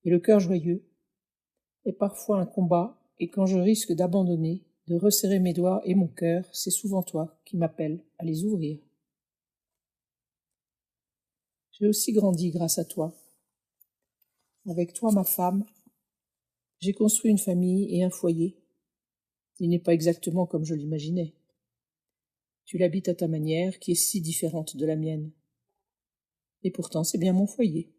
et le cœur joyeux, est parfois un combat, et quand je risque d'abandonner, de resserrer mes doigts et mon cœur, c'est souvent toi qui m'appelles à les ouvrir. J'ai aussi grandi grâce à toi. Avec toi, ma femme, j'ai construit une famille et un foyer. Il n'est pas exactement comme je l'imaginais. Tu l'habites à ta manière, qui est si différente de la mienne. Et pourtant, c'est bien mon foyer.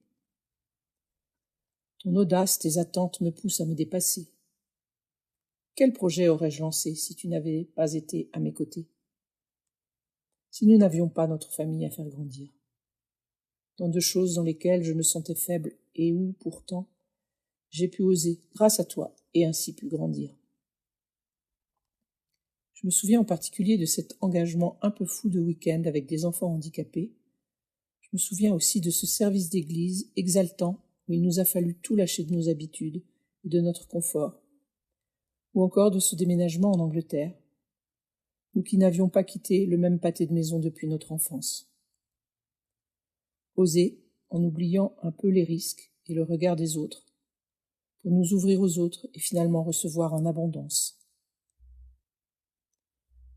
Ton audace, tes attentes me poussent à me dépasser. Quel projet aurais-je lancé si tu n'avais pas été à mes côtés? Si nous n'avions pas notre famille à faire grandir? Tant de choses dans lesquelles je me sentais faible et où, pourtant, j'ai pu oser grâce à toi et ainsi pu grandir. Je me souviens en particulier de cet engagement un peu fou de week-end avec des enfants handicapés. Je me souviens aussi de ce service d'église exaltant où il nous a fallu tout lâcher de nos habitudes et de notre confort. ou encore de ce déménagement en Angleterre, nous qui n'avions pas quitté le même pâté de maison depuis notre enfance. Oser, en oubliant un peu les risques et le regard des autres, pour nous ouvrir aux autres et finalement recevoir en abondance.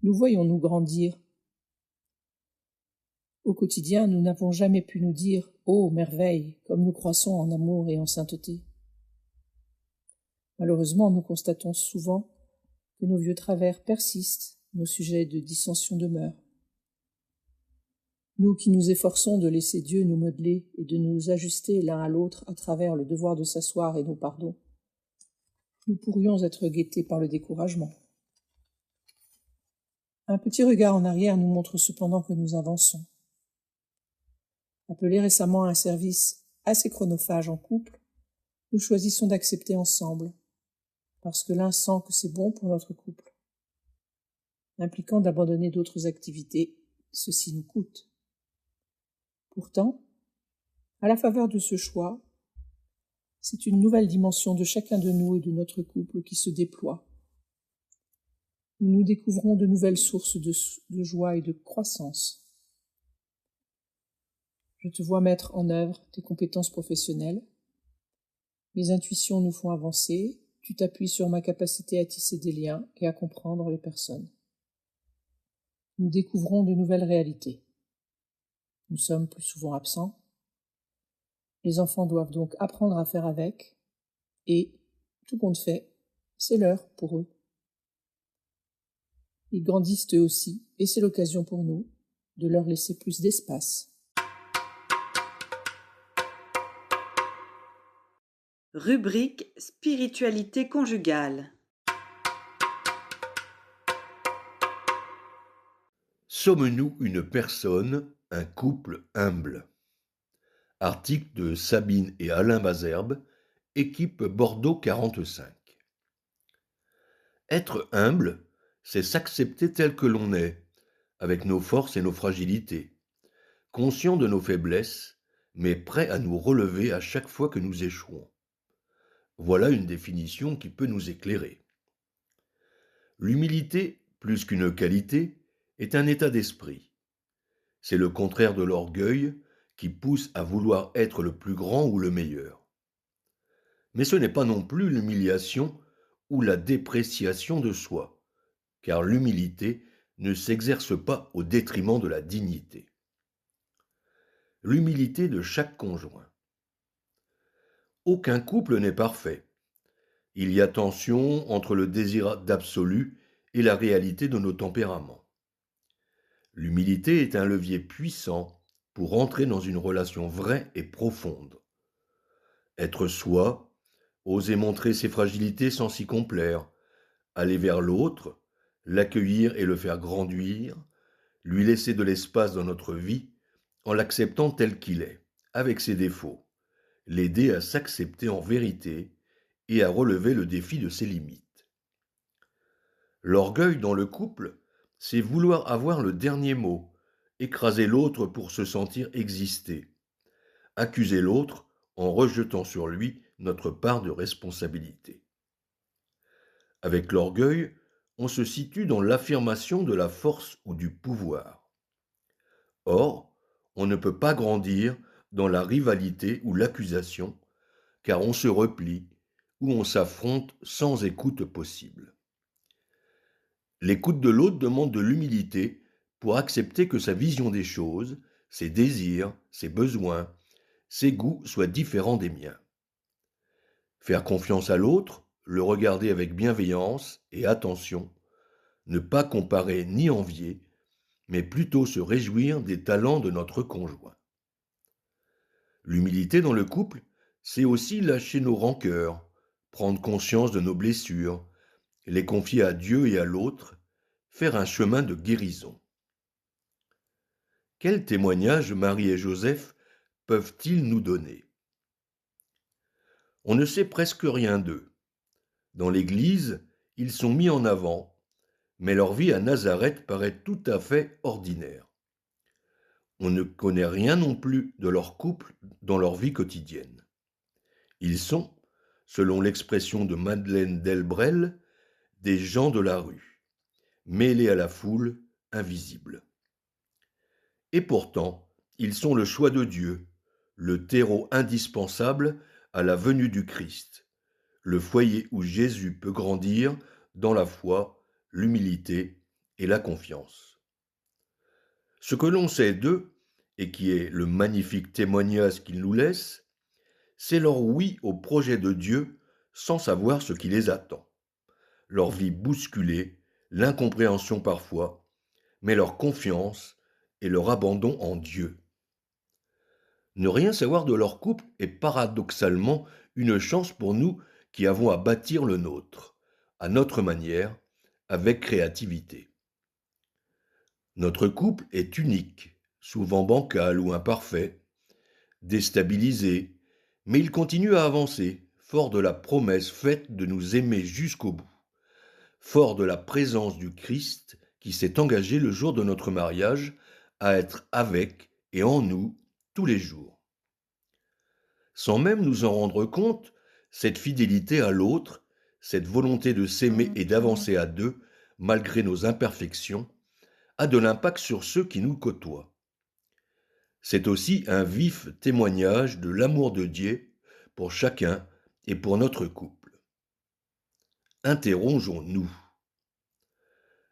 Nous voyons-nous grandir. Au quotidien, nous n'avons jamais pu nous dire « Oh, merveille !» comme nous croissons en amour et en sainteté. Malheureusement, nous constatons souvent que nos vieux travers persistent, nos sujets de dissension demeurent. Nous qui nous efforçons de laisser Dieu nous modeler et de nous ajuster l'un à l'autre à travers le devoir de s'asseoir et nos pardons, nous pourrions être guettés par le découragement. Un petit regard en arrière nous montre cependant que nous avançons. Appelés récemment à un service assez chronophage en couple, nous choisissons d'accepter ensemble, parce que l'un sent que c'est bon pour notre couple, impliquant d'abandonner d'autres activités, ceci nous coûte. Pourtant, à la faveur de ce choix, c'est une nouvelle dimension de chacun de nous et de notre couple qui se déploie. Nous découvrons de nouvelles sources de joie et de croissance. Je te vois mettre en œuvre tes compétences professionnelles. Mes intuitions nous font avancer. Tu t'appuies sur ma capacité à tisser des liens et à comprendre les personnes. Nous découvrons de nouvelles réalités. Nous sommes plus souvent absents. Les enfants doivent donc apprendre à faire avec. Et, tout compte fait, c'est l'heure pour eux. Ils grandissent eux aussi, et c'est l'occasion pour nous de leur laisser plus d'espace. Rubrique Spiritualité conjugale. Sommes-nous une personne, un couple humble? Article de Sabine et Alain Bazerbe, équipe Bordeaux 45. Être humble, c'est s'accepter tel que l'on est, avec nos forces et nos fragilités, conscient de nos faiblesses, mais prêt à nous relever à chaque fois que nous échouons. Voilà une définition qui peut nous éclairer. L'humilité, plus qu'une qualité, est un état d'esprit. C'est le contraire de l'orgueil qui pousse à vouloir être le plus grand ou le meilleur. Mais ce n'est pas non plus l'humiliation ou la dépréciation de soi, car l'humilité ne s'exerce pas au détriment de la dignité. L'humilité de chaque conjoint. Aucun couple n'est parfait. Il y a tension entre le désir d'absolu et la réalité de nos tempéraments. L'humilité est un levier puissant pour entrer dans une relation vraie et profonde. Être soi, oser montrer ses fragilités sans s'y complaire, aller vers l'autre, l'accueillir et le faire grandir, lui laisser de l'espace dans notre vie en l'acceptant tel qu'il est, avec ses défauts, l'aider à s'accepter en vérité et à relever le défi de ses limites. L'orgueil dans le couple, c'est vouloir avoir le dernier mot, écraser l'autre pour se sentir exister, accuser l'autre en rejetant sur lui notre part de responsabilité. Avec l'orgueil, on se situe dans l'affirmation de la force ou du pouvoir. Or, on ne peut pas grandir dans la rivalité ou l'accusation, car on se replie ou on s'affronte sans écoute possible. L'écoute de l'autre demande de l'humilité pour accepter que sa vision des choses, ses désirs, ses besoins, ses goûts soient différents des miens. Faire confiance à l'autre, le regarder avec bienveillance et attention, ne pas comparer ni envier, mais plutôt se réjouir des talents de notre conjoint. L'humilité dans le couple, c'est aussi lâcher nos rancœurs, prendre conscience de nos blessures, les confier à Dieu et à l'autre, faire un chemin de guérison. Quel témoignage Marie et Joseph peuvent-ils nous donner? On ne sait presque rien d'eux. Dans l'Église, ils sont mis en avant, mais leur vie à Nazareth paraît tout à fait ordinaire. On ne connaît rien non plus de leur couple dans leur vie quotidienne. Ils sont, selon l'expression de Madeleine Delbrel, des gens de la rue, mêlés à la foule, invisibles. Et pourtant, ils sont le choix de Dieu, le terreau indispensable à la venue du Christ, le foyer où Jésus peut grandir dans la foi, l'humilité et la confiance. Ce que l'on sait d'eux, et qui est le magnifique témoignage qu'ils nous laissent, c'est leur oui au projet de Dieu sans savoir ce qui les attend. Leur vie bousculée, l'incompréhension parfois, mais leur confiance et leur abandon en Dieu. Ne rien savoir de leur couple est paradoxalement une chance pour nous qui avons à bâtir le nôtre, à notre manière, avec créativité. Notre couple est unique, souvent bancal ou imparfait, déstabilisé, mais il continue à avancer, fort de la promesse faite de nous aimer jusqu'au bout, fort de la présence du Christ qui s'est engagé le jour de notre mariage à être avec et en nous tous les jours. Sans même nous en rendre compte, cette fidélité à l'autre, cette volonté de s'aimer et d'avancer à deux, malgré nos imperfections, a de l'impact sur ceux qui nous côtoient. C'est aussi un vif témoignage de l'amour de Dieu pour chacun et pour notre couple. Interrogeons-nous.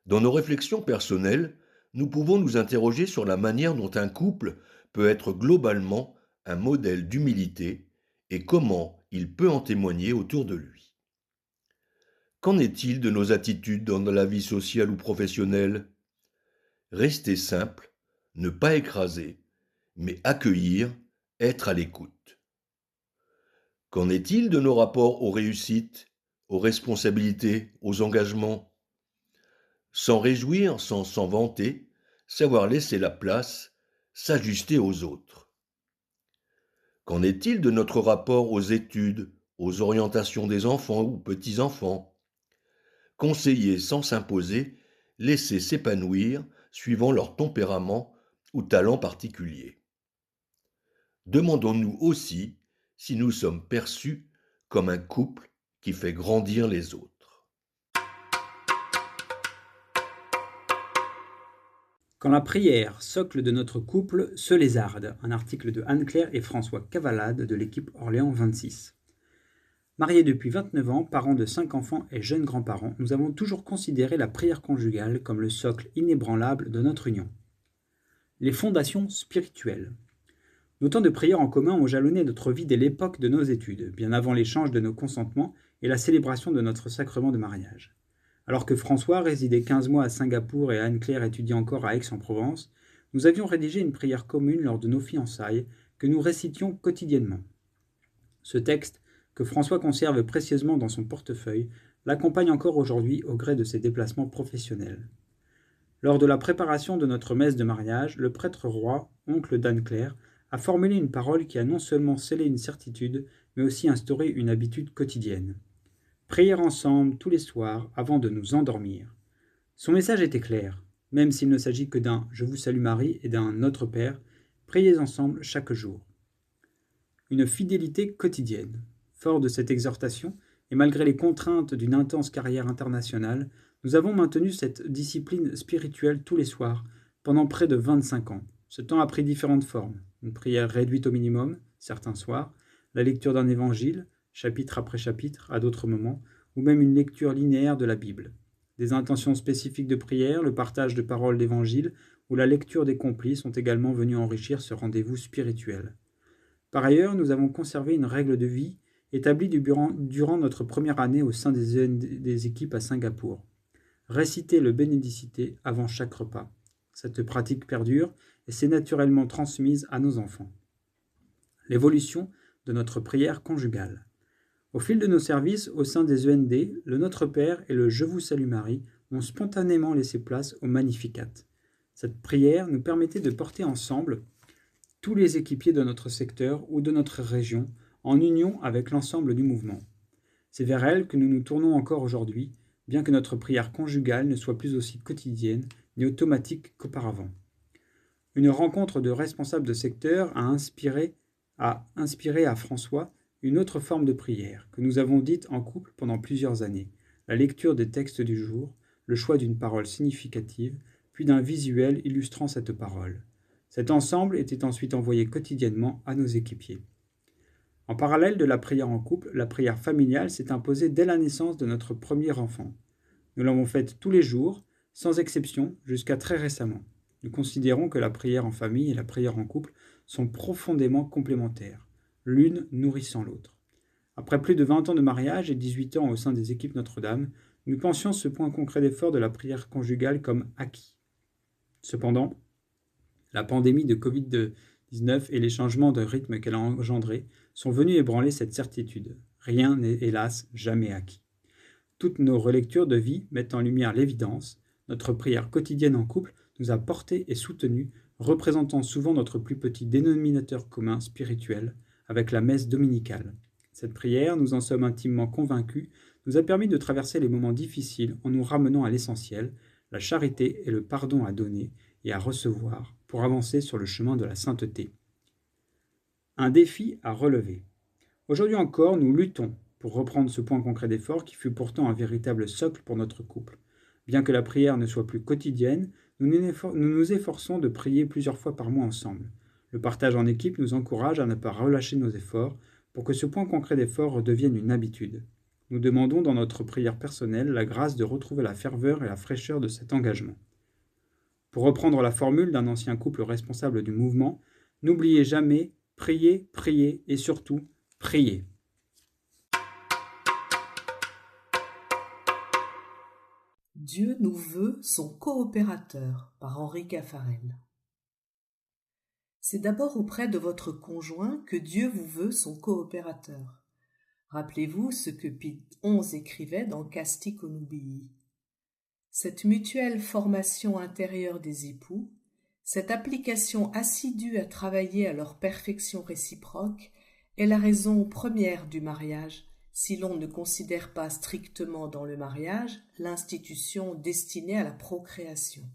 Dans nos réflexions personnelles, nous pouvons nous interroger sur la manière dont un couple peut être globalement un modèle d'humilité et comment il peut en témoigner autour de lui. Qu'en est-il de nos attitudes dans la vie sociale ou professionnelle ? Rester simple, ne pas écraser, mais accueillir, être à l'écoute. Qu'en est-il de nos rapports aux réussites, aux responsabilités, aux engagements ? S'en réjouir sans s'en vanter, savoir laisser la place, s'ajuster aux autres. Qu'en est-il de notre rapport aux études, aux orientations des enfants ou petits-enfants ? Conseiller sans s'imposer, laisser s'épanouir suivant leur tempérament ou talent particulier. Demandons-nous aussi si nous sommes perçus comme un couple qui fait grandir les autres. Quand la prière, socle de notre couple, se lézarde, un article de Anne-Claire et François Cavalade de l'équipe Orléans 26. Mariés depuis 29 ans, parents de 5 enfants et jeunes grands-parents, nous avons toujours considéré la prière conjugale comme le socle inébranlable de notre union. Les fondations spirituelles. Nos temps de prière en commun ont jalonné notre vie dès l'époque de nos études, bien avant l'échange de nos consentements et la célébration de notre sacrement de mariage. Alors que François résidait 15 mois à Singapour et Anne-Claire étudiait encore à Aix-en-Provence, nous avions rédigé une prière commune lors de nos fiançailles que nous récitions quotidiennement. Ce texte, que François conserve précieusement dans son portefeuille, l'accompagne encore aujourd'hui au gré de ses déplacements professionnels. Lors de la préparation de notre messe de mariage, le prêtre roi, oncle d'Anne-Claire, a formulé une parole qui a non seulement scellé une certitude, mais aussi instauré une habitude quotidienne. Prier ensemble tous les soirs avant de nous endormir. Son message était clair, même s'il ne s'agit que d'un « Je vous salue Marie » et d'un « Notre Père », priez ensemble chaque jour. Une fidélité quotidienne. Fort de cette exhortation, et malgré les contraintes d'une intense carrière internationale, nous avons maintenu cette discipline spirituelle tous les soirs, pendant près de 25 ans. Ce temps a pris différentes formes. Une prière réduite au minimum, certains soirs, la lecture d'un évangile, chapitre après chapitre, à d'autres moments, ou même une lecture linéaire de la Bible. Des intentions spécifiques de prière, le partage de paroles d'évangile ou la lecture des complis sont également venus enrichir ce rendez-vous spirituel. Par ailleurs, nous avons conservé une règle de vie établie durant notre première année au sein des équipes à Singapour. Réciter le Bénédicité avant chaque repas. Cette pratique perdure et s'est naturellement transmise à nos enfants. L'évolution de notre prière conjugale. Au fil de nos services au sein des END, le Notre Père et le Je vous salue Marie ont spontanément laissé place au Magnificat. Cette prière nous permettait de porter ensemble tous les équipiers de notre secteur ou de notre région en union avec l'ensemble du mouvement. C'est vers elle que nous nous tournons encore aujourd'hui, bien que notre prière conjugale ne soit plus aussi quotidienne ni automatique qu'auparavant. Une rencontre de responsables de secteur a inspiré à François une autre forme de prière, que nous avons dite en couple pendant plusieurs années, la lecture des textes du jour, le choix d'une parole significative, puis d'un visuel illustrant cette parole. Cet ensemble était ensuite envoyé quotidiennement à nos équipiers. En parallèle de la prière en couple, la prière familiale s'est imposée dès la naissance de notre premier enfant. Nous l'avons faite tous les jours, sans exception, jusqu'à très récemment. Nous considérons que la prière en famille et la prière en couple sont profondément complémentaires, l'une nourrissant l'autre. Après plus de 20 ans de mariage et 18 ans au sein des équipes Notre-Dame, nous pensions ce point concret d'effort de la prière conjugale comme acquis. Cependant, la pandémie de Covid-19 et les changements de rythme qu'elle a engendrés sont venus ébranler cette certitude. Rien n'est hélas jamais acquis. Toutes nos relectures de vie mettent en lumière l'évidence. Notre prière quotidienne en couple nous a portés et soutenus, représentant souvent notre plus petit dénominateur commun spirituel, avec la messe dominicale. Cette prière, nous en sommes intimement convaincus, nous a permis de traverser les moments difficiles en nous ramenant à l'essentiel, la charité et le pardon à donner et à recevoir pour avancer sur le chemin de la sainteté. Un défi à relever. Aujourd'hui encore, nous luttons pour reprendre ce point concret d'effort qui fut pourtant un véritable socle pour notre couple. Bien que la prière ne soit plus quotidienne, nous nous efforçons de prier plusieurs fois par mois ensemble. Le partage en équipe nous encourage à ne pas relâcher nos efforts pour que ce point concret d'effort redevienne une habitude. Nous demandons dans notre prière personnelle la grâce de retrouver la ferveur et la fraîcheur de cet engagement. Pour reprendre la formule d'un ancien couple responsable du mouvement, n'oubliez jamais, priez, priez et surtout, priez. Dieu nous veut son coopérateur par Henri Caffarel. C'est d'abord auprès de votre conjoint que Dieu vous veut son coopérateur. Rappelez-vous ce que Pie XI écrivait dans Casti Connubii. Cette mutuelle formation intérieure des époux, cette application assidue à travailler à leur perfection réciproque est la raison première du mariage, si l'on ne considère pas strictement dans le mariage l'institution destinée à la procréation.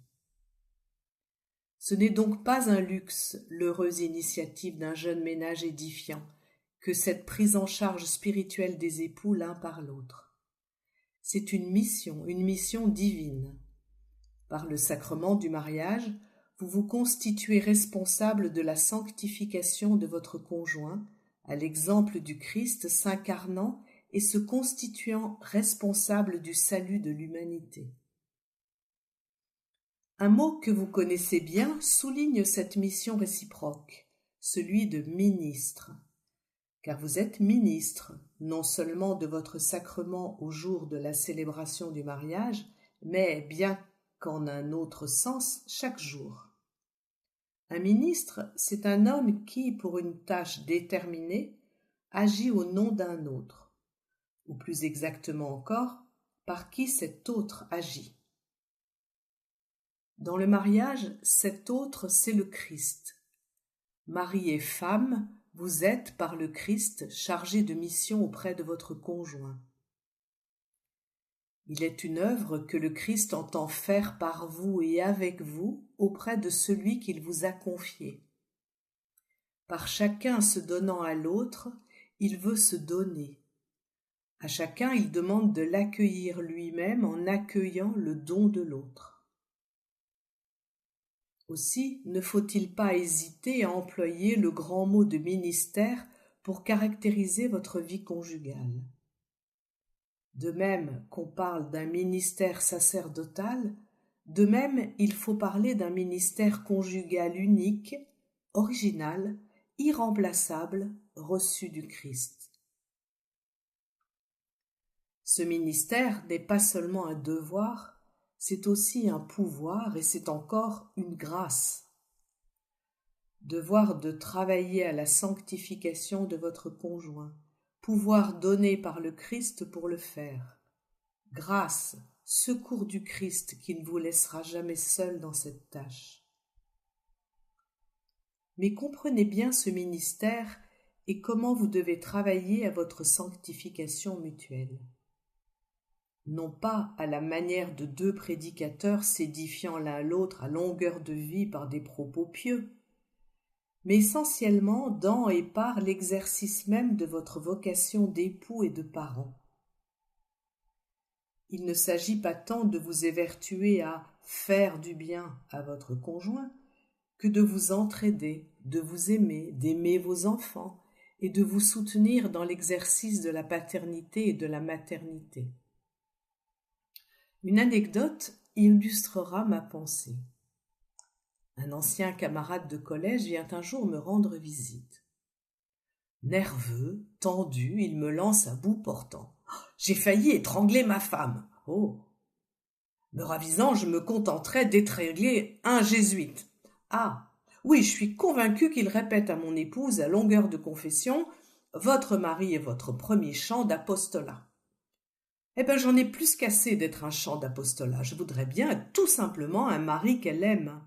Ce n'est donc pas un luxe, l'heureuse initiative d'un jeune ménage édifiant, que cette prise en charge spirituelle des époux l'un par l'autre. C'est une mission divine. Par le sacrement du mariage, vous vous constituez responsable de la sanctification de votre conjoint, à l'exemple du Christ s'incarnant et se constituant responsable du salut de l'humanité. Un mot que vous connaissez bien souligne cette mission réciproque, celui de ministre. Car vous êtes ministre, non seulement de votre sacrement au jour de la célébration du mariage, mais bien qu'en un autre sens chaque jour. Un ministre, c'est un homme qui, pour une tâche déterminée, agit au nom d'un autre, ou plus exactement encore, par qui cet autre agit. Dans le mariage, cet autre, c'est le Christ. Mari et femme, vous êtes, par le Christ, chargés de mission auprès de votre conjoint. Il est une œuvre que le Christ entend faire par vous et avec vous auprès de celui qu'il vous a confié. Par chacun se donnant à l'autre, il veut se donner. À chacun, il demande de l'accueillir lui-même en accueillant le don de l'autre. Aussi, ne faut-il pas hésiter à employer le grand mot de ministère pour caractériser votre vie conjugale. De même qu'on parle d'un ministère sacerdotal, de même il faut parler d'un ministère conjugal unique, original, irremplaçable, reçu du Christ. Ce ministère n'est pas seulement un devoir, c'est aussi un pouvoir et c'est encore une grâce. Devoir de travailler à la sanctification de votre conjoint, pouvoir donné par le Christ pour le faire. Grâce, secours du Christ qui ne vous laissera jamais seul dans cette tâche. Mais comprenez bien ce ministère et comment vous devez travailler à votre sanctification mutuelle. Non pas à la manière de deux prédicateurs s'édifiant l'un l'autre à longueur de vie par des propos pieux, mais essentiellement dans et par l'exercice même de votre vocation d'époux et de parents. Il ne s'agit pas tant de vous évertuer à faire du bien à votre conjoint que de vous entraider, de vous aimer, d'aimer vos enfants et de vous soutenir dans l'exercice de la paternité et de la maternité. Une anecdote illustrera ma pensée. Un ancien camarade de collège vient un jour me rendre visite. Nerveux, tendu, il me lance à bout portant. « J'ai failli étrangler ma femme. » Oh. Me ravisant, je me contenterai d'étrangler un jésuite. Ah, oui, je suis convaincu qu'il répète à mon épouse à longueur de confession « Votre mari est votre premier chant d'apostolat. » Eh bien, j'en ai plus qu'assez d'être un chant d'apostolat. Je voudrais bien être tout simplement un mari qu'elle aime.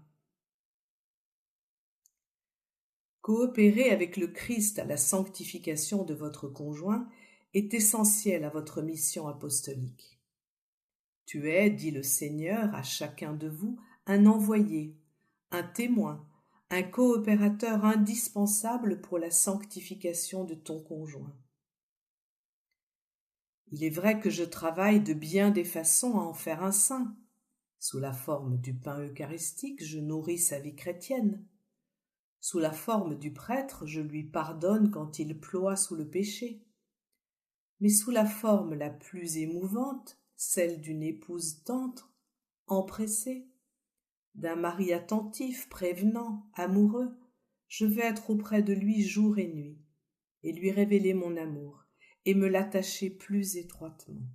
Coopérer avec le Christ à la sanctification de votre conjoint est essentiel à votre mission apostolique. Tu es, dit le Seigneur, à chacun de vous, un envoyé, un témoin, un coopérateur indispensable pour la sanctification de ton conjoint. Il est vrai que je travaille de bien des façons à en faire un saint. Sous la forme du pain eucharistique, je nourris sa vie chrétienne. Sous la forme du prêtre, je lui pardonne quand il ploie sous le péché. Mais sous la forme la plus émouvante, celle d'une épouse tendre, empressée, d'un mari attentif, prévenant, amoureux, je vais être auprès de lui jour et nuit, et lui révéler mon amour, et me l'attacher plus étroitement.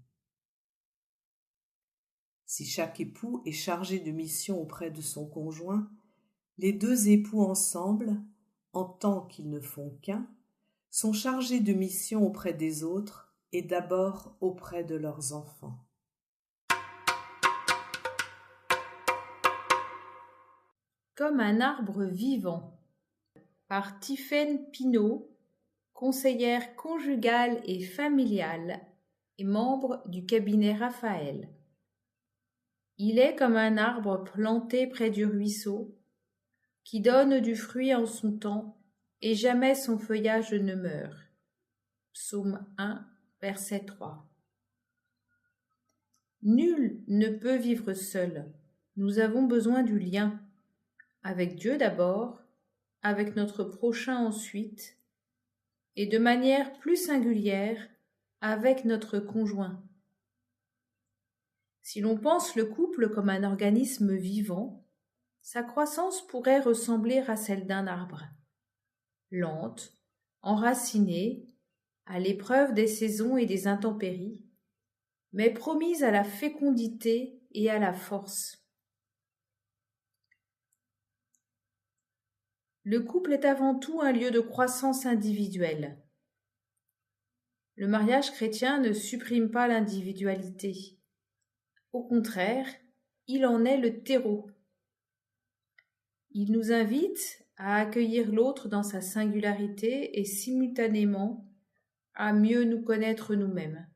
Si chaque époux est chargé de mission auprès de son conjoint, les deux époux ensemble, en tant qu'ils ne font qu'un, sont chargés de mission auprès des autres et d'abord auprès de leurs enfants. Comme un arbre vivant, par Tiffaine Pinault, conseillère conjugale et familiale et membre du cabinet Raphaël. Il est comme un arbre planté près du ruisseau, qui donne du fruit en son temps, et jamais son feuillage ne meurt. Psaume 1, verset 3. Nul ne peut vivre seul. Nous avons besoin du lien. Avec Dieu d'abord, avec notre prochain ensuite, et de manière plus singulière, avec notre conjoint. Si l'on pense le couple comme un organisme vivant, sa croissance pourrait ressembler à celle d'un arbre, lente, enracinée, à l'épreuve des saisons et des intempéries, mais promise à la fécondité et à la force. Le couple est avant tout un lieu de croissance individuelle. Le mariage chrétien ne supprime pas l'individualité. Au contraire, il en est le terreau. Il nous invite à accueillir l'autre dans sa singularité et simultanément à mieux nous connaître nous-mêmes.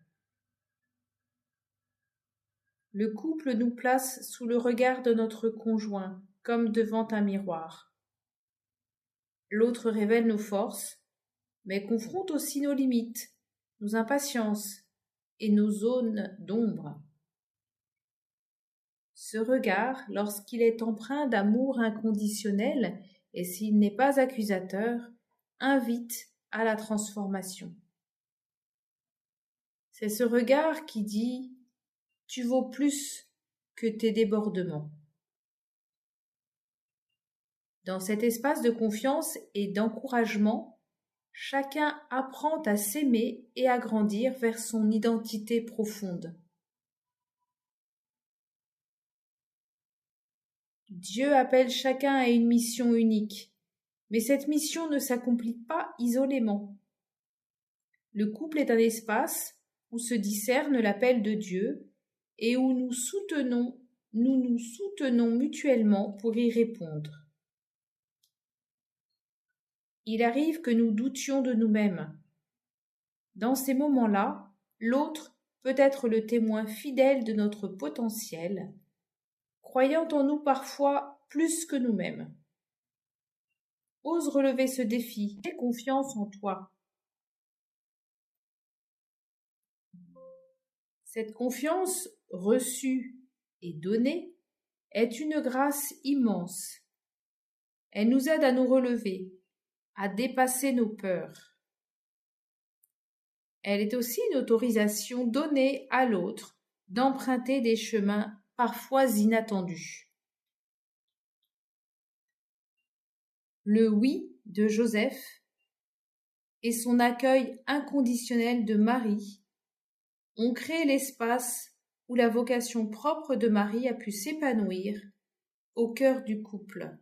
Le couple nous place sous le regard de notre conjoint, comme devant un miroir. L'autre révèle nos forces, mais confronte aussi nos limites, nos impatiences et nos zones d'ombre. Ce regard, lorsqu'il est empreint d'amour inconditionnel et s'il n'est pas accusateur, invite à la transformation. C'est ce regard qui dit « Tu vaux plus que tes débordements ». Dans cet espace de confiance et d'encouragement, chacun apprend à s'aimer et à grandir vers son identité profonde. Dieu appelle chacun à une mission unique, mais cette mission ne s'accomplit pas isolément. Le couple est un espace où se discerne l'appel de Dieu et où nous nous soutenons mutuellement pour y répondre. Il arrive que nous doutions de nous-mêmes. Dans ces moments-là, l'autre peut être le témoin fidèle de notre potentiel, croyant en nous parfois plus que nous-mêmes. Ose relever ce défi, aie confiance en toi. Cette confiance reçue et donnée est une grâce immense. Elle nous aide à nous relever, à dépasser nos peurs. Elle est aussi une autorisation donnée à l'autre d'emprunter des chemins parfois inattendus. Le oui de Joseph et son accueil inconditionnel de Marie ont créé l'espace où la vocation propre de Marie a pu s'épanouir au cœur du couple.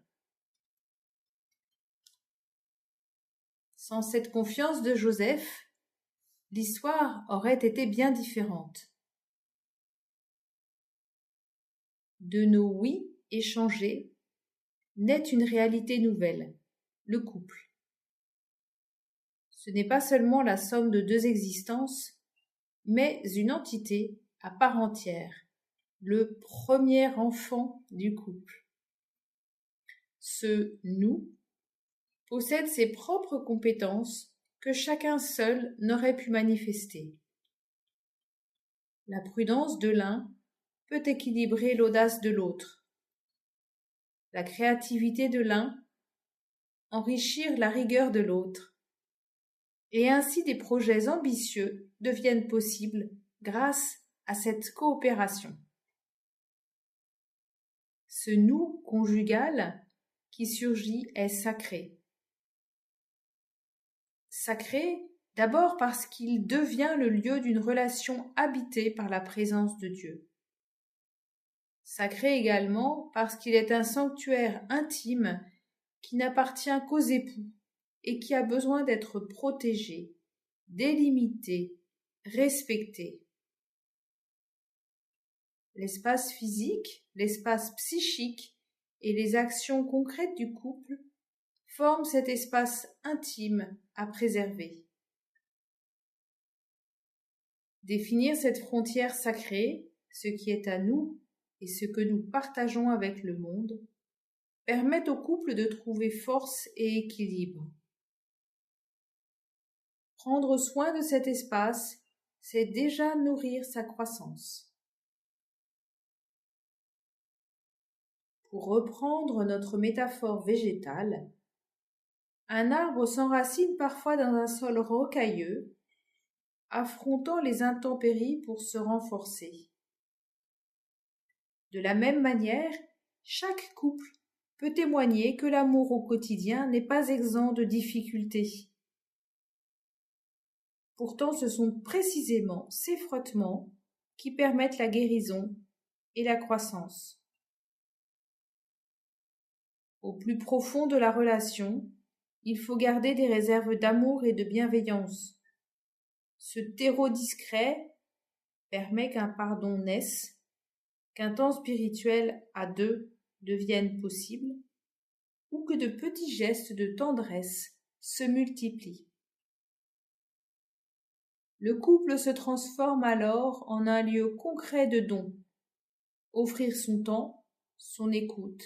Sans cette confiance de Joseph, l'histoire aurait été bien différente. De nos oui échangés naît une réalité nouvelle, le couple. Ce n'est pas seulement la somme de deux existences, mais une entité à part entière, le premier enfant du couple. Ce « nous » possède ses propres compétences que chacun seul n'aurait pu manifester. La prudence de l'un peut équilibrer l'audace de l'autre. La créativité de l'un enrichir la rigueur de l'autre. Et ainsi des projets ambitieux deviennent possibles grâce à cette coopération. Ce nous conjugal qui surgit est sacré. Sacré d'abord parce qu'il devient le lieu d'une relation habitée par la présence de Dieu. Sacré également parce qu'il est un sanctuaire intime qui n'appartient qu'aux époux et qui a besoin d'être protégé, délimité, respecté. L'espace physique, l'espace psychique et les actions concrètes du couple forment cet espace intime à préserver. Définir cette frontière sacrée, ce qui est à nous et ce que nous partageons avec le monde, permet au couple de trouver force et équilibre. Prendre soin de cet espace, c'est déjà nourrir sa croissance. Pour reprendre notre métaphore végétale, un arbre s'enracine parfois dans un sol rocailleux, affrontant les intempéries pour se renforcer. De la même manière, chaque couple peut témoigner que l'amour au quotidien n'est pas exempt de difficultés. Pourtant, ce sont précisément ces frottements qui permettent la guérison et la croissance. Au plus profond de la relation, il faut garder des réserves d'amour et de bienveillance. Ce terreau discret permet qu'un pardon naisse, qu'un temps spirituel à deux devienne possible, ou que de petits gestes de tendresse se multiplient. Le couple se transforme alors en un lieu concret de don. Offrir son temps, son écoute,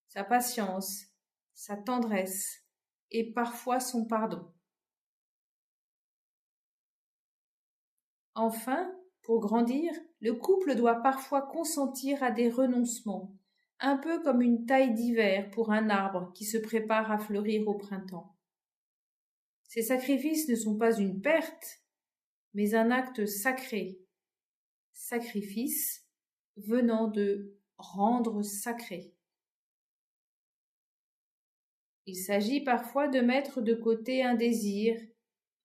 sa patience, sa tendresse et parfois son pardon. Enfin, pour grandir, le couple doit parfois consentir à des renoncements, un peu comme une taille d'hiver pour un arbre qui se prépare à fleurir au printemps. Ces sacrifices ne sont pas une perte, mais un acte sacré. Sacrifice venant de rendre sacré. Il s'agit parfois de mettre de côté un désir,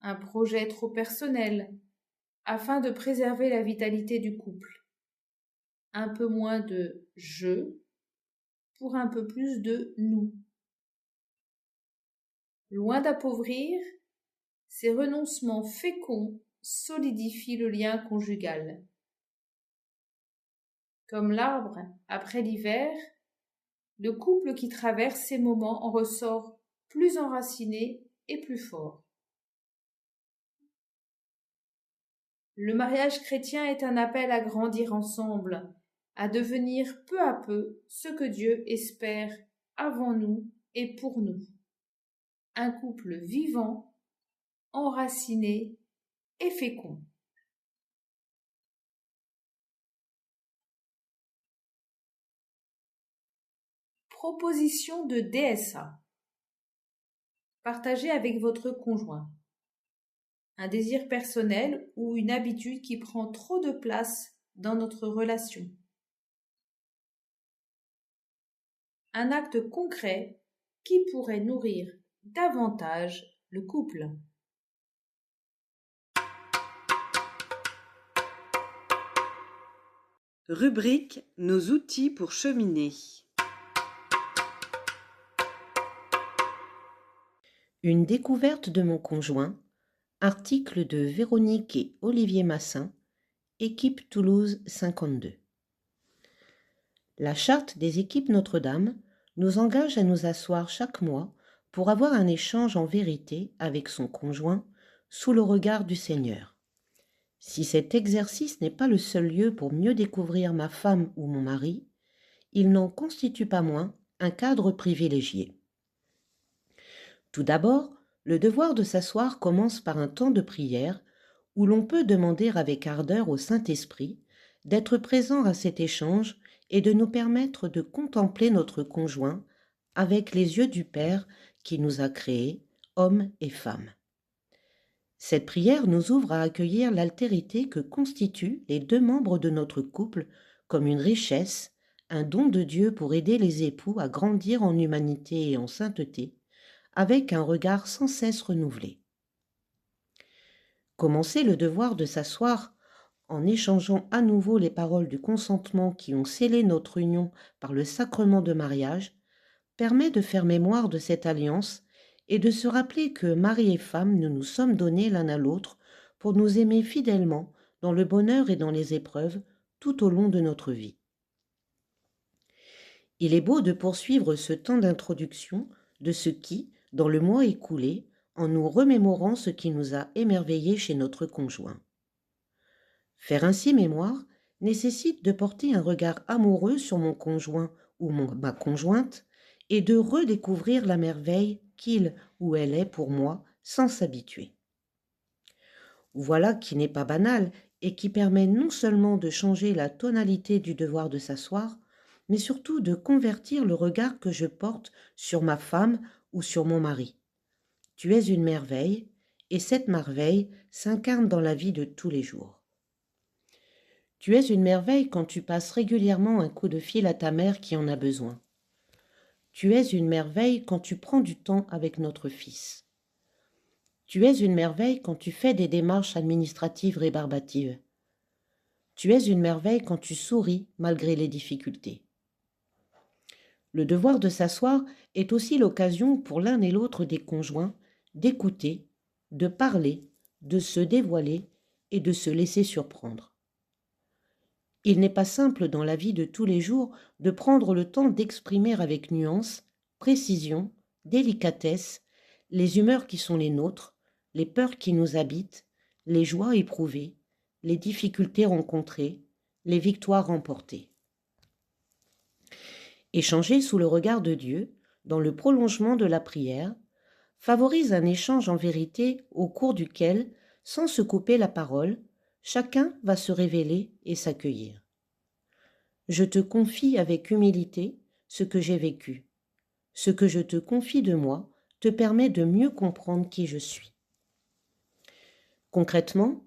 un projet trop personnel, afin de préserver la vitalité du couple. Un peu moins de « je » pour un peu plus de « nous ». Loin d'appauvrir, ces renoncements féconds solidifient le lien conjugal. Comme l'arbre après l'hiver, le couple qui traverse ces moments en ressort plus enraciné et plus fort. Le mariage chrétien est un appel à grandir ensemble, à devenir peu à peu ce que Dieu espère avant nous et pour nous. Un couple vivant, enraciné et fécond. proposition de DSA. Partagez avec votre conjoint. Un désir personnel ou une habitude qui prend trop de place dans notre relation. Un acte concret qui pourrait nourrir davantage le couple. Rubrique Nos outils pour cheminer. Une découverte de mon conjoint, article de Véronique et Olivier Massin, équipe Toulouse 52. La charte des équipes Notre-Dame nous engage à nous asseoir chaque mois pour avoir un échange en vérité avec son conjoint sous le regard du Seigneur. Si cet exercice n'est pas le seul lieu pour mieux découvrir ma femme ou mon mari, il n'en constitue pas moins un cadre privilégié. Tout d'abord, le devoir de s'asseoir commence par un temps de prière où l'on peut demander avec ardeur au Saint-Esprit d'être présent à cet échange et de nous permettre de contempler notre conjoint avec les yeux du Père qui nous a créés, hommes et femmes. Cette prière nous ouvre à accueillir l'altérité que constituent les deux membres de notre couple comme une richesse, un don de Dieu pour aider les époux à grandir en humanité et en sainteté, avec un regard sans cesse renouvelé. Commencer le devoir de s'asseoir en échangeant à nouveau les paroles du consentement qui ont scellé notre union par le sacrement de mariage permet de faire mémoire de cette alliance et de se rappeler que mari et femme nous nous sommes donnés l'un à l'autre pour nous aimer fidèlement dans le bonheur et dans les épreuves tout au long de notre vie. Il est beau de poursuivre ce temps d'introduction de ce qui, dans le mois écoulé, en nous remémorant ce qui nous a émerveillés chez notre conjoint. Faire ainsi mémoire nécessite de porter un regard amoureux sur mon conjoint ou ma conjointe et de redécouvrir la merveille qu'il ou elle est pour moi sans s'habituer. Voilà qui n'est pas banal et qui permet non seulement de changer la tonalité du devoir de s'asseoir, mais surtout de convertir le regard que je porte sur ma femme ou sur mon mari. Tu es une merveille, et cette merveille s'incarne dans la vie de tous les jours. Tu es une merveille quand tu passes régulièrement un coup de fil à ta mère qui en a besoin. Tu es une merveille quand tu prends du temps avec notre fils. Tu es une merveille quand tu fais des démarches administratives rébarbatives. Tu es une merveille quand tu souris malgré les difficultés. Le devoir de s'asseoir est aussi l'occasion pour l'un et l'autre des conjoints d'écouter, de parler, de se dévoiler et de se laisser surprendre. Il n'est pas simple dans la vie de tous les jours de prendre le temps d'exprimer avec nuance, précision, délicatesse, les humeurs qui sont les nôtres, les peurs qui nous habitent, les joies éprouvées, les difficultés rencontrées, les victoires remportées. Échanger sous le regard de Dieu, dans le prolongement de la prière, favorise un échange en vérité au cours duquel, sans se couper la parole, chacun va se révéler et s'accueillir. Je te confie avec humilité ce que j'ai vécu. Ce que je te confie de moi te permet de mieux comprendre qui je suis. Concrètement,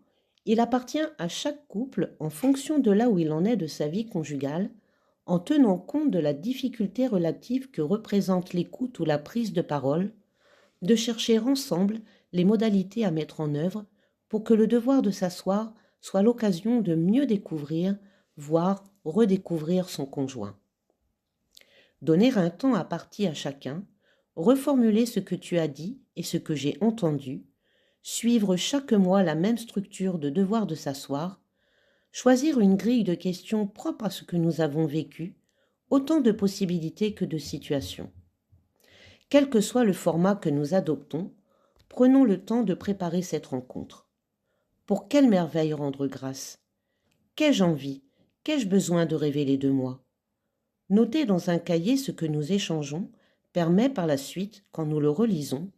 il appartient à chaque couple, en fonction de là où il en est de sa vie conjugale, en tenant compte de la difficulté relative que représente l'écoute ou la prise de parole, de chercher ensemble les modalités à mettre en œuvre pour que le devoir de s'asseoir soit l'occasion de mieux découvrir, voire redécouvrir son conjoint. Donner un temps imparti à chacun, reformuler ce que tu as dit et ce que j'ai entendu, suivre chaque mois la même structure de devoir de s'asseoir, choisir une grille de questions propre à ce que nous avons vécu, autant de possibilités que de situations. Quel que soit le format que nous adoptons, prenons le temps de préparer cette rencontre. Pour quelle merveille rendre grâce? Qu'ai-je envie? Qu'ai-je besoin de révéler de moi? Noter dans un cahier ce que nous échangeons permet par la suite, quand nous le relisons,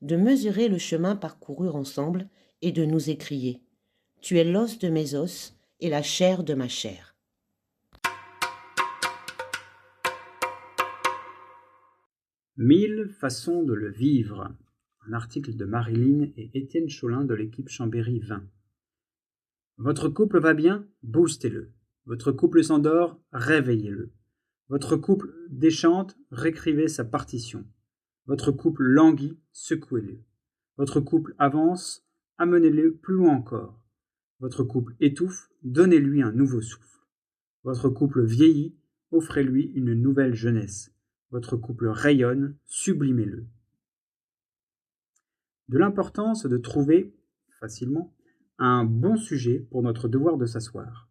de mesurer le chemin parcouru ensemble et de nous écrier « Tu es l'os de mes os et la chair de ma chair ». 1000 façons de le vivre. Un article de Marilyn et Étienne Cholin de l'équipe Chambéry 20. Votre couple va bien? Boostez-le. Votre couple s'endort? Réveillez-le. Votre couple déchante? Réécrivez sa partition. Votre couple languit? Secouez-le. Votre couple avance? Amenez-le plus loin encore. Votre couple étouffe? Donnez-lui un nouveau souffle. Votre couple vieillit? Offrez-lui une nouvelle jeunesse. Votre couple rayonne? Sublimez-le. De l'importance de trouver, facilement, un bon sujet pour notre devoir de s'asseoir.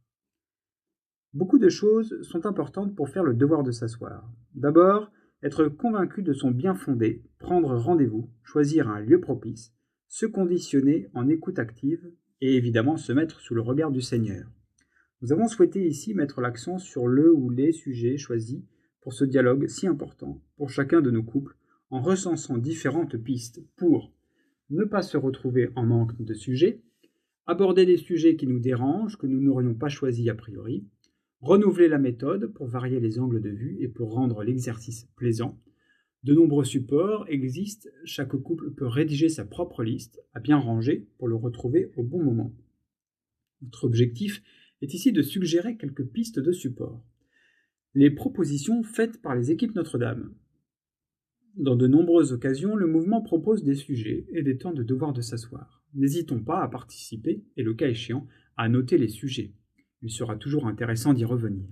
Beaucoup de choses sont importantes pour faire le devoir de s'asseoir. D'abord, être convaincu de son bien fondé, prendre rendez-vous, choisir un lieu propice, se conditionner en écoute active et évidemment se mettre sous le regard du Seigneur. Nous avons souhaité ici mettre l'accent sur le ou les sujets choisis pour ce dialogue si important pour chacun de nos couples en recensant différentes pistes pour ne pas se retrouver en manque de sujets, aborder des sujets qui nous dérangent, que nous n'aurions pas choisis a priori, renouveler la méthode pour varier les angles de vue et pour rendre l'exercice plaisant. De nombreux supports existent, chaque couple peut rédiger sa propre liste, à bien ranger pour le retrouver au bon moment. Notre objectif est ici de suggérer quelques pistes de support. Les propositions faites par les équipes Notre-Dame. Dans de nombreuses occasions, le mouvement propose des sujets et des temps de devoir de s'asseoir. N'hésitons pas à participer et, le cas échéant, à noter les sujets. Il sera toujours intéressant d'y revenir.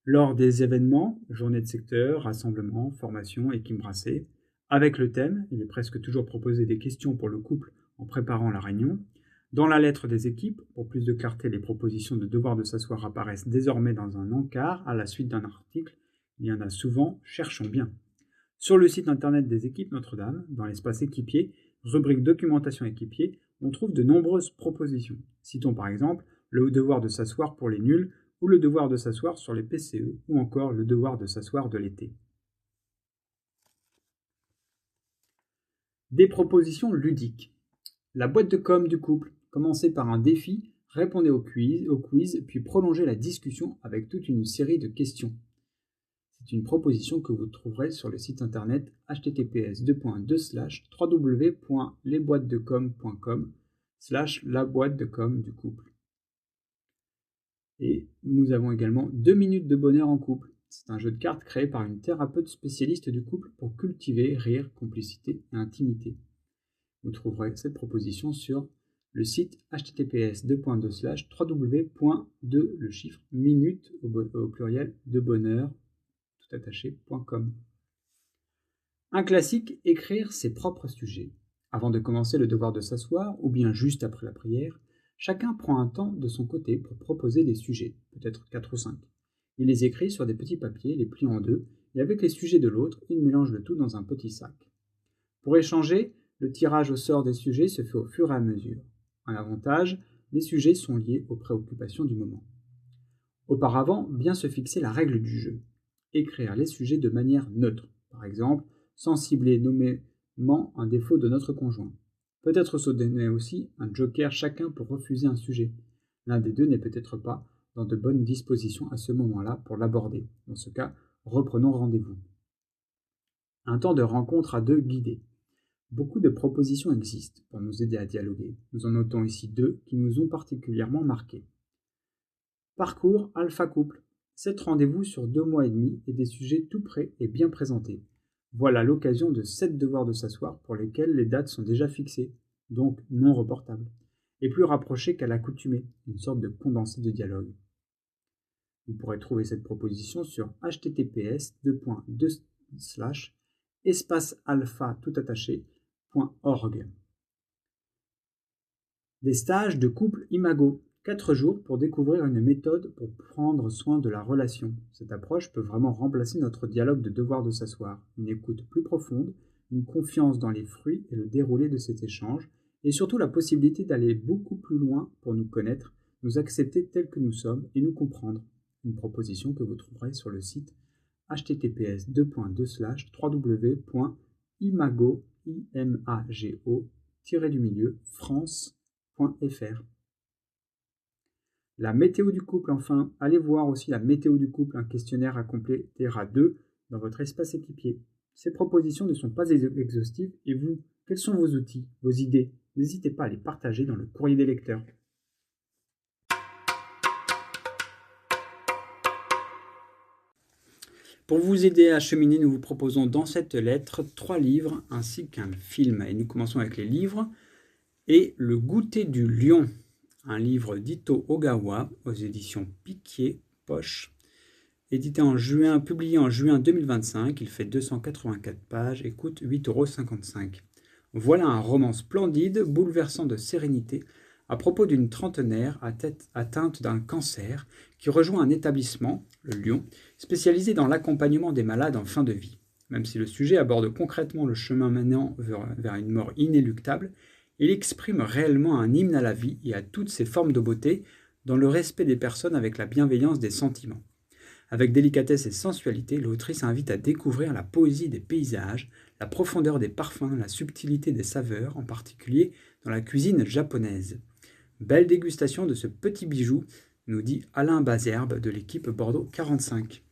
Lors des événements, journées de secteur, rassemblements, formations, équipes brassées, avec le thème, il est presque toujours proposé des questions pour le couple en préparant la réunion. Dans la lettre des équipes, pour plus de clarté, les propositions de devoir de s'asseoir apparaissent désormais dans un encart à la suite d'un article. Il y en a souvent, cherchons bien. Sur le site internet des équipes Notre-Dame, dans l'espace équipier, rubrique documentation équipier, on trouve de nombreuses propositions. Citons par exemple le devoir de s'asseoir pour les nuls ou le devoir de s'asseoir sur les PCE ou encore le devoir de s'asseoir de l'été. Des propositions ludiques. La boîte de com du couple. Commencez par un défi, répondez au quiz, puis prolongez la discussion avec toute une série de questions. C'est une proposition que vous trouverez sur le site internet https://www.lesboîtesdecom.com/la boîte de com du couple. Et nous avons également 2 minutes de bonheur en couple. C'est un jeu de cartes créé par une thérapeute spécialiste du couple pour cultiver rire, complicité et intimité. Vous trouverez cette proposition sur le site https://www.2 le chiffre minute au pluriel de bonheur attaché.com. Un classique, écrire ses propres sujets. Avant de commencer le devoir de s'asseoir, ou bien juste après la prière, chacun prend un temps de son côté pour proposer des sujets, peut-être 4 ou 5. Il les écrit sur des petits papiers, les plie en deux, et avec les sujets de l'autre, il mélange le tout dans un petit sac. Pour échanger, le tirage au sort des sujets se fait au fur et à mesure. Un avantage, les sujets sont liés aux préoccupations du moment. Auparavant, bien se fixer la règle du jeu. Écrire les sujets de manière neutre, par exemple, sans cibler nommément un défaut de notre conjoint. Peut-être se donner aussi un joker chacun pour refuser un sujet. L'un des deux n'est peut-être pas dans de bonnes dispositions à ce moment-là pour l'aborder. Dans ce cas, reprenons rendez-vous. Un temps de rencontre à deux guidé. Beaucoup de propositions existent pour nous aider à dialoguer. Nous en notons ici 2 qui nous ont particulièrement marqués. Parcours Alpha Couple. 7 rendez-vous sur 2 mois et demi et des sujets tout prêts et bien présentés. Voilà l'occasion de 7 devoirs de s'asseoir pour lesquels les dates sont déjà fixées, donc non reportables, et plus rapprochées qu'à l'accoutumée, une sorte de condensé de dialogue. Vous pourrez trouver cette proposition sur https://espacealpha.org. Des stages de couple Imago. 4 jours pour découvrir une méthode pour prendre soin de la relation. Cette approche peut vraiment remplacer notre dialogue de devoir de s'asseoir. Une écoute plus profonde, une confiance dans les fruits et le déroulé de cet échange, et surtout la possibilité d'aller beaucoup plus loin pour nous connaître, nous accepter tels que nous sommes et nous comprendre. Une proposition que vous trouverez sur le site https://www.imago-france.fr. La météo du couple, enfin. Allez voir aussi la météo du couple, un questionnaire à compléter à 2 dans votre espace équipier. Ces propositions ne sont pas exhaustives et vous, quels sont vos outils, vos idées? N'hésitez pas à les partager dans le courrier des lecteurs. Pour vous aider à cheminer, nous vous proposons dans cette lettre 3 livres ainsi qu'un film. Et nous commençons avec les livres et Le goûter du lion, un livre d'Ito Ogawa aux éditions Piquier Poche, publié en juin 2025. Il fait 284 pages et coûte 8,55 €. Voilà un roman splendide, bouleversant de sérénité, à propos d'une trentenaire atteinte d'un cancer qui rejoint un établissement, le Lion, spécialisé dans l'accompagnement des malades en fin de vie. Même si le sujet aborde concrètement le chemin menant vers une mort inéluctable, il exprime réellement un hymne à la vie et à toutes ses formes de beauté, dans le respect des personnes avec la bienveillance des sentiments. Avec délicatesse et sensualité, l'autrice invite à découvrir la poésie des paysages, la profondeur des parfums, la subtilité des saveurs, en particulier dans la cuisine japonaise. Belle dégustation de ce petit bijou, nous dit Alain Bazerbe de l'équipe Bordeaux 45.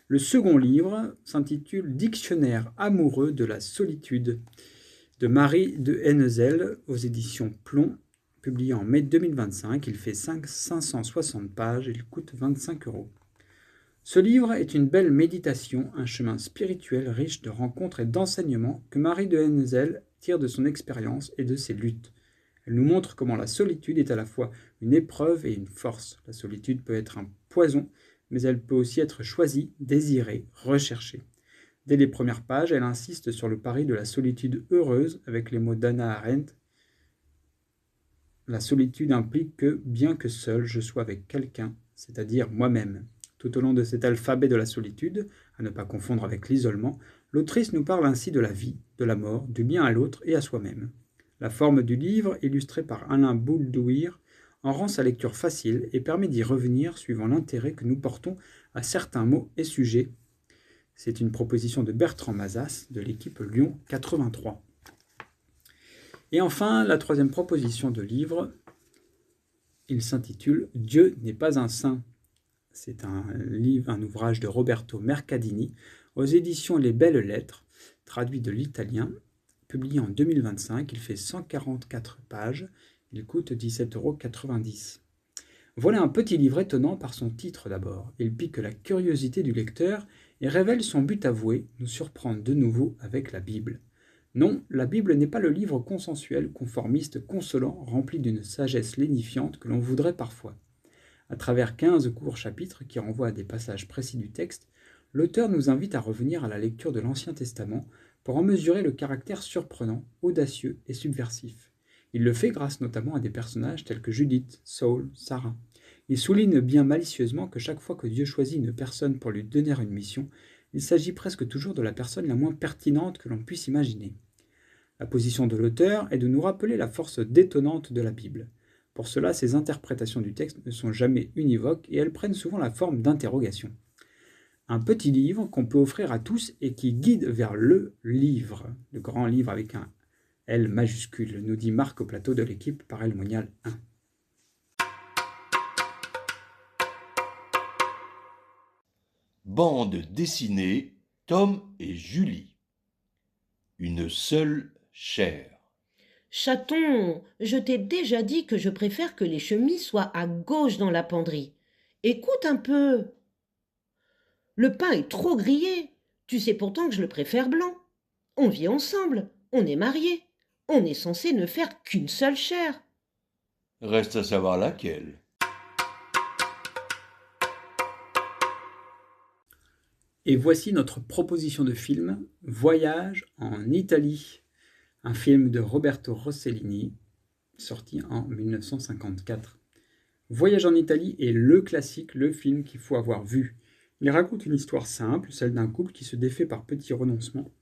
Le second livre s'intitule Dictionnaire amoureux de la solitude de Marie de Hennezel aux éditions Plomb, publié en mai 2025. Il fait 560 pages et il coûte 25 €. Ce livre est une belle méditation, un chemin spirituel riche de rencontres et d'enseignements que Marie de Hennezel tire de son expérience et de ses luttes. Elle nous montre comment la solitude est à la fois une épreuve et une force. La solitude peut être un poison, mais elle peut aussi être choisie, désirée, recherchée. Dès les premières pages, elle insiste sur le pari de la solitude heureuse avec les mots d'Hannah Arendt. La solitude implique que, bien que seul, je sois avec quelqu'un, c'est-à-dire moi-même. Tout au long de cet alphabet de la solitude, à ne pas confondre avec l'isolement, l'autrice nous parle ainsi de la vie, de la mort, du bien à l'autre et à soi-même. La forme du livre, illustrée par Alain Bouldouir, en rend sa lecture facile et permet d'y revenir suivant l'intérêt que nous portons à certains mots et sujets. C'est une proposition de Bertrand Mazas de l'équipe Lyon 83. Et enfin, la troisième proposition de livre, il s'intitule « Dieu n'est pas un saint ». C'est un ouvrage de Roberto Mercadini aux éditions Les Belles Lettres, traduit de l'italien, publié en 2025. Il fait 144 pages, il coûte 17,90 €. Voilà un petit livre étonnant par son titre d'abord. Il pique la curiosité du lecteur et révèle son but avoué, nous surprendre de nouveau avec la Bible. Non, la Bible n'est pas le livre consensuel, conformiste, consolant, rempli d'une sagesse lénifiante que l'on voudrait parfois. À travers 15 courts chapitres qui renvoient à des passages précis du texte, l'auteur nous invite à revenir à la lecture de l'Ancien Testament pour en mesurer le caractère surprenant, audacieux et subversif. Il le fait grâce notamment à des personnages tels que Judith, Saul, Sarah. Il souligne bien malicieusement que chaque fois que Dieu choisit une personne pour lui donner une mission, il s'agit presque toujours de la personne la moins pertinente que l'on puisse imaginer. La position de l'auteur est de nous rappeler la force détonnante de la Bible. Pour cela, ses interprétations du texte ne sont jamais univoques et elles prennent souvent la forme d'interrogations. Un petit livre qu'on peut offrir à tous et qui guide vers le livre, le grand livre avec un L majuscule, nous dit Marc au plateau de l'équipe Parel Monial 1. Bande dessinée Tom et Julie. Une seule chair. Chaton, je t'ai déjà dit que je préfère que les chemises soient à gauche dans la penderie. Écoute un peu. Le pain est trop grillé. Tu sais pourtant que je le préfère blanc. On vit ensemble, on est mariés. On est censé ne faire qu'une seule chair. Reste à savoir laquelle. Et voici notre proposition de film, Voyage en Italie, un film de Roberto Rossellini, sorti en 1954. Voyage en Italie est le classique, le film qu'il faut avoir vu. Il raconte une histoire simple, celle d'un couple qui se défait par petits renoncements,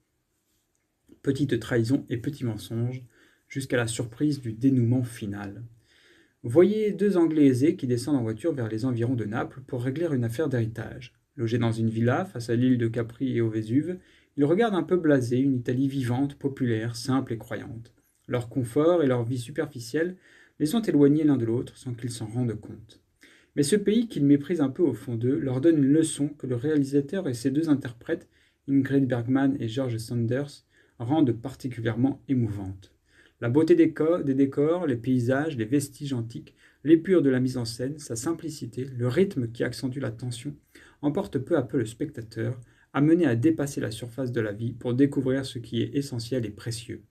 petites trahisons et petits mensonges, jusqu'à la surprise du dénouement final. Voyez deux Anglais aisés qui descendent en voiture vers les environs de Naples pour régler une affaire d'héritage. Logés dans une villa face à l'île de Capri et au Vésuve, ils regardent un peu blasés une Italie vivante, populaire, simple et croyante. Leur confort et leur vie superficielle les ont éloignés l'un de l'autre sans qu'ils s'en rendent compte. Mais ce pays qu'ils méprisent un peu au fond d'eux leur donne une leçon que le réalisateur et ses deux interprètes Ingrid Bergman et George Sanders, rendent particulièrement émouvantes. La beauté des décors, les paysages, les vestiges antiques, l'épure de la mise en scène, sa simplicité, le rythme qui accentue la tension, emportent peu à peu le spectateur, amené à dépasser la surface de la vie pour découvrir ce qui est essentiel et précieux.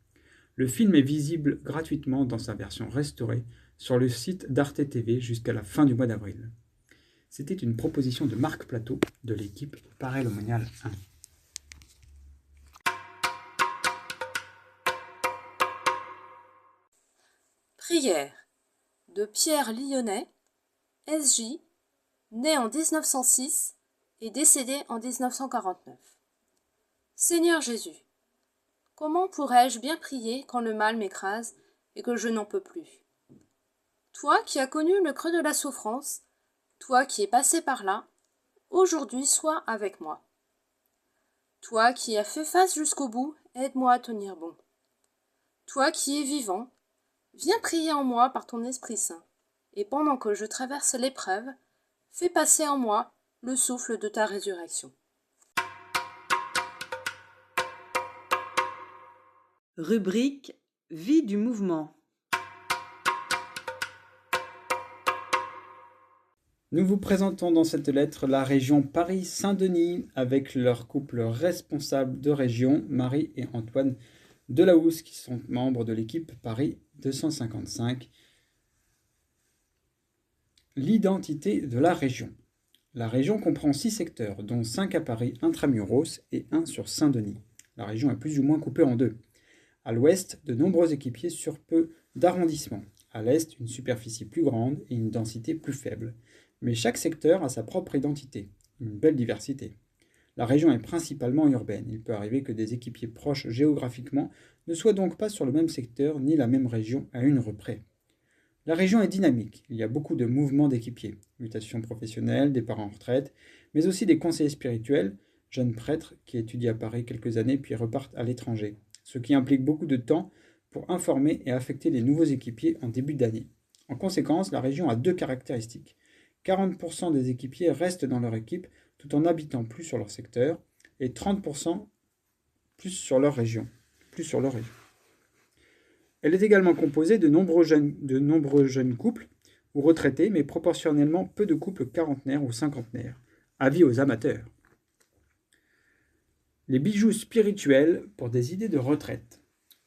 Le film est visible gratuitement dans sa version restaurée sur le site d'Arte TV jusqu'à la fin du mois d'avril. C'était une proposition de Marc Plateau de l'équipe Paray-le-Monial 1. Prière de Pierre Lyonnais, SJ, né en 1906 et décédé en 1949. Seigneur Jésus, comment pourrais-je bien prier quand le mal m'écrase et que je n'en peux plus? Toi qui as connu le creux de la souffrance, toi qui es passé par là, aujourd'hui sois avec moi. Toi qui as fait face jusqu'au bout, aide-moi à tenir bon. Toi qui es vivant, viens prier en moi par ton Esprit Saint, et pendant que je traverse l'épreuve, fais passer en moi le souffle de ta résurrection. Rubrique Vie du mouvement. Nous vous présentons dans cette lettre la région Paris-Saint-Denis avec leur couple responsable de région, Marie et Antoine Delahousse, qui sont membres de l'équipe Paris 255. L'identité de la région. La région comprend 6 secteurs, dont 5 à Paris intramuros et 1 sur Saint-Denis. La région est plus ou moins coupée en deux. À l'ouest, de nombreux équipiers sur peu d'arrondissements. À l'est, une superficie plus grande et une densité plus faible. Mais chaque secteur a sa propre identité, une belle diversité. La région est principalement urbaine. Il peut arriver que des équipiers proches géographiquement ne soient donc pas sur le même secteur ni la même région à une rue près. La région est dynamique. Il y a beaucoup de mouvements d'équipiers, mutations professionnelles, départs en retraite, mais aussi des conseillers spirituels, jeunes prêtres qui étudient à Paris quelques années puis repartent à l'étranger, ce qui implique beaucoup de temps pour informer et affecter les nouveaux équipiers en début d'année. En conséquence, la région a 2 caractéristiques. 40% des équipiers restent dans leur équipe tout en n'habitant plus sur leur secteur et 30% plus sur leur région. Elle est également composée de nombreux jeunes couples ou retraités, mais proportionnellement peu de couples quarantenaires ou cinquantenaires. Avis aux amateurs. Les bijoux spirituels pour des idées de retraite.